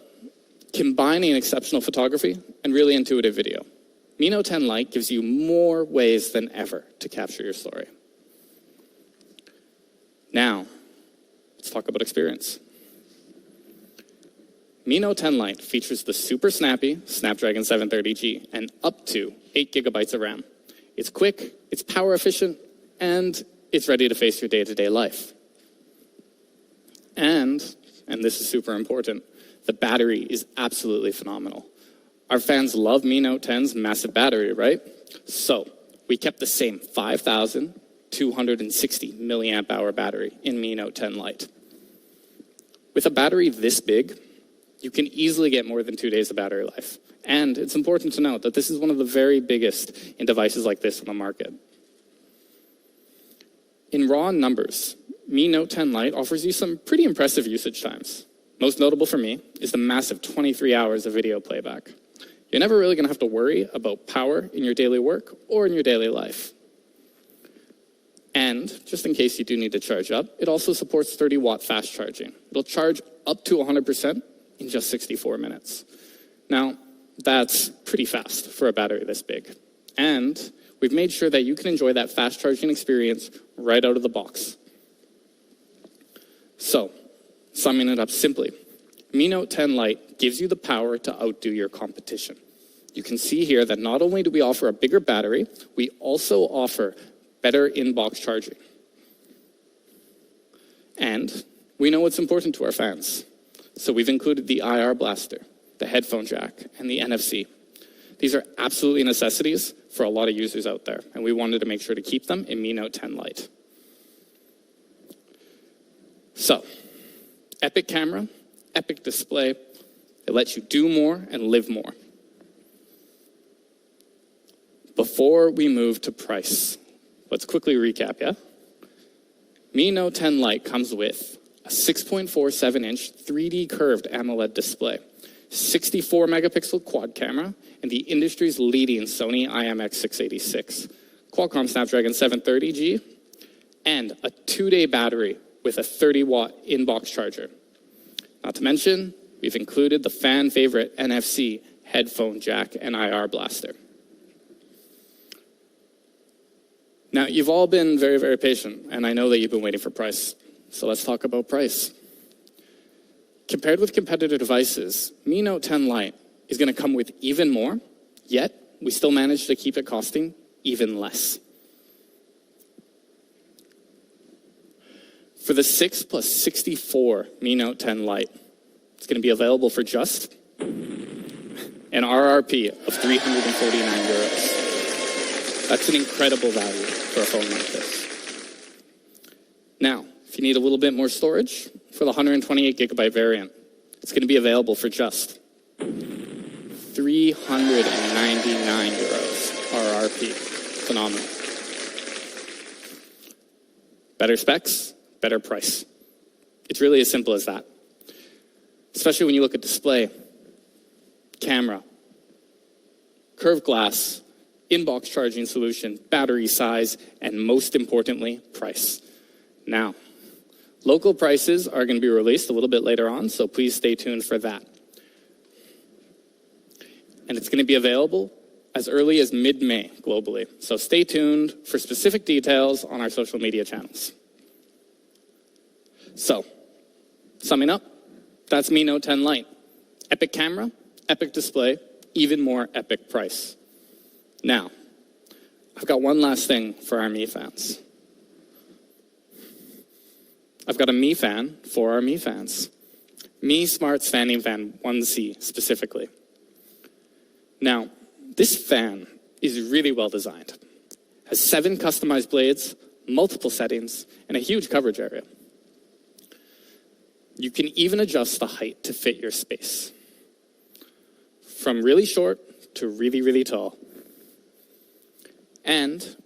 combining exceptional photography and really intuitive video, Mi Note 10 Lite gives you more ways than ever to capture your story. Now, let's talk about experience. Mi Note 10 Lite features the super snappy Snapdragon 730G and up to 8 gigabytes of RAM. It's quick, it's power efficient, and it's ready to face your day-to-day life. And this is super important, the battery is absolutely phenomenal. Our fans love Mi Note 10's massive battery, right? So we kept the same 5,260 milliamp hour battery in Mi Note 10 Lite. With a battery this big, you can easily get more than 2 days of battery life. And it's important to note that this is one of the very biggest in devices like this on the market. In raw numbers, Mi Note 10 Lite offers you some pretty impressive usage times. Most notable for me is the massive 23 hours of video playback. You're never really going to have to worry about power in your daily work or in your daily life. And just in case you do need to charge up, it also supports 30-watt fast charging. It'll charge up to 100% in just 64 minutes. Now, that's pretty fast for a battery this big. And we've made sure that you can enjoy that fast charging experience right out of the box. So, summing it up simply, Mi Note 10 Lite gives you the power to outdo your competition. You can see here that not only do we offer a bigger battery, we also offer better in-box charging. And we know what's important to our fans. So we've included the IR blaster, the headphone jack, and the NFC. These are absolutely necessities for a lot of users out there, and we wanted to make sure to keep them in Mi Note 10 Lite. So, epic camera, epic display. It lets you do more and live more. Before we move to price, let's quickly recap, yeah? Mi Note 10 Lite comes with a 6.47-inch 3D curved AMOLED display. 64 megapixel quad camera, and the industry's leading Sony IMX686, Qualcomm Snapdragon 730G, and a 2-day battery with a 30-watt in-box charger. Not to mention, we've included the fan favorite NFC headphone jack and IR blaster. Now, you've all been very, very patient, and I know that you've been waiting for price. So let's talk about price. Compared with competitor devices, Mi Note 10 Lite is going to come with even more, yet we still managed to keep it costing even less. For the 6 plus 64 Mi Note 10 Lite, it's going to be available for just an RRP of 349 euros. That's an incredible value for a phone like this. Now, if you need a little bit more storage, for the 128 gigabyte variant, it's going to be available for just 399 euros RRP. Phenomenal. Better specs, better price. It's really as simple as that. Especially when you look at display, camera, curved glass, in-box charging solution, battery size, and most importantly, price. Now, local prices are going to be released a little bit later on, so please stay tuned for that. And it's going to be available as early as mid-May globally. So stay tuned for specific details on our social media channels. So, summing up, that's Mi Note 10 Lite. Epic camera, epic display, even more epic price. Now, I've got one last thing for our Mi fans. I've got a Mi fan for our Mi fans. Mi Smart Standing Fan 1C specifically. Now, this fan is really well designed. Has 7 customized blades, multiple settings, and a huge coverage area. You can even adjust the height to fit your space. From really short to really, really tall. And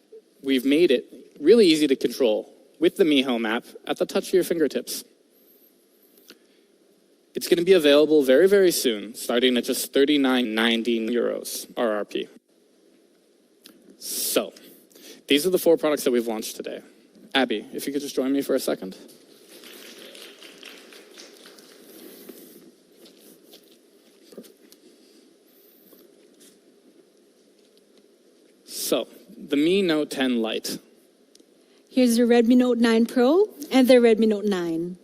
we've made it really easy to control with the Mi Home app at the touch of your fingertips. It's going to be available very, very soon, starting at just 39.90 euros RRP. So, these are the 4 products that we've launched today. Abby, if you could just join me for a second. So, the Mi Note 10 Lite. Here's the Redmi Note 9 Pro and the Redmi Note 9.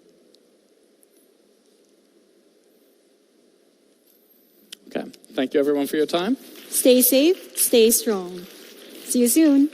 Okay, thank you everyone for your time. Stay safe, stay strong. See you soon.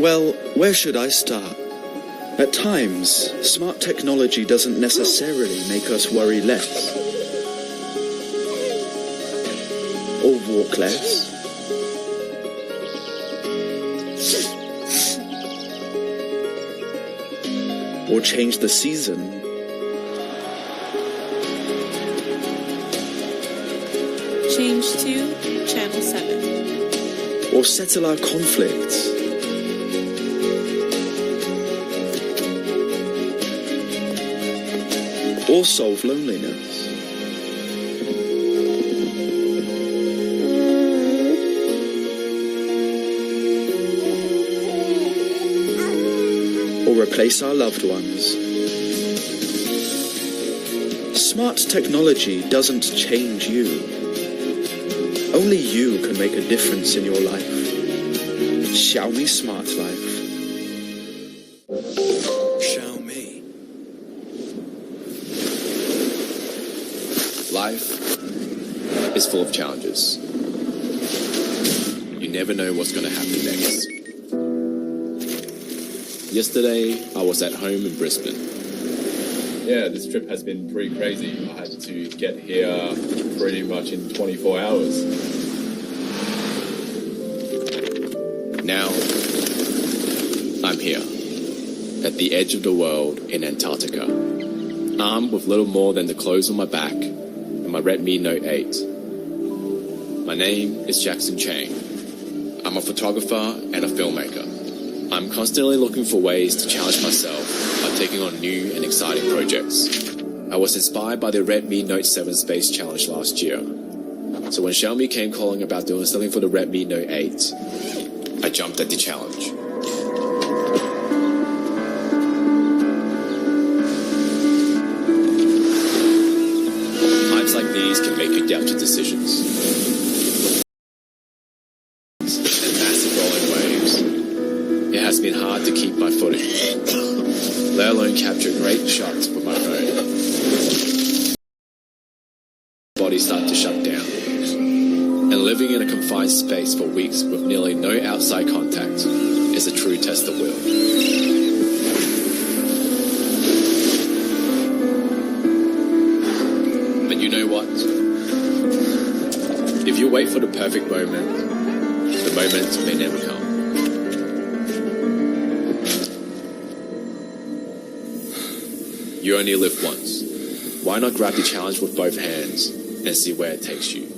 Well, where should I start? At times, smart technology doesn't necessarily make us worry less. Or walk less. Or change the season. Change to Channel 7. Or settle our conflicts. Or solve loneliness. Or replace our loved ones. Smart technology doesn't change you. Only you can make a difference in your life. Xiaomi Smart Life. Xiaomi. Life is full of challenges. You never know what's going to happen next. Yesterday, I was at home in Brisbane. Yeah, this trip has been pretty crazy. I had to get here pretty much in 24 hours. Now, I'm here, at the edge of the world in Antarctica, armed with little more than the clothes on my back and my Redmi Note 8. My name is Jackson Chang. I'm a photographer and a filmmaker. I'm constantly looking for ways to challenge myself by taking on new and exciting projects. I was inspired by the Redmi Note 7 Space Challenge last year. So when Xiaomi came calling about doing something for the Redmi Note 8, I jumped at the challenge. Times like these can make you doubt your decisions. And massive rolling waves. It has been hard to keep my footing, let alone capture great shots with my phone. Body start to shut down. And living in a confined space for weeks with nearly no outside contact is a true test of will. But you know what? If you wait for the perfect moment, the moment may never come. You only live once. Why not grab the challenge with both hands and see where it takes you?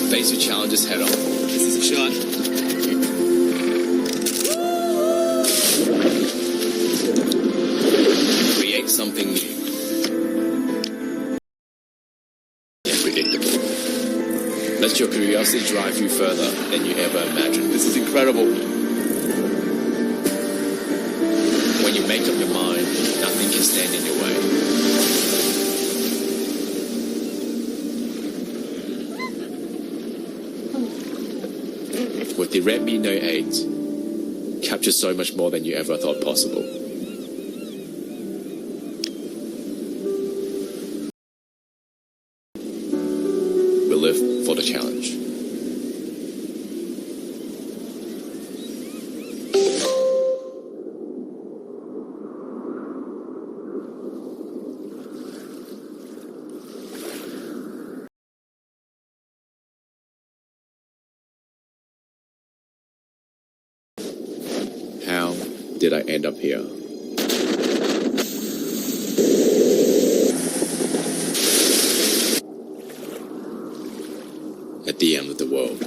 Face your challenges head on. This is a shot. Create something new and predictable. Let your curiosity drive you further than you ever imagined. This is incredible. When you make up your mind, nothing can stand in your way. With the Redmi Note 8, capture so much more than you ever thought possible. We live for the challenge. How did I end up here? At the end of the world.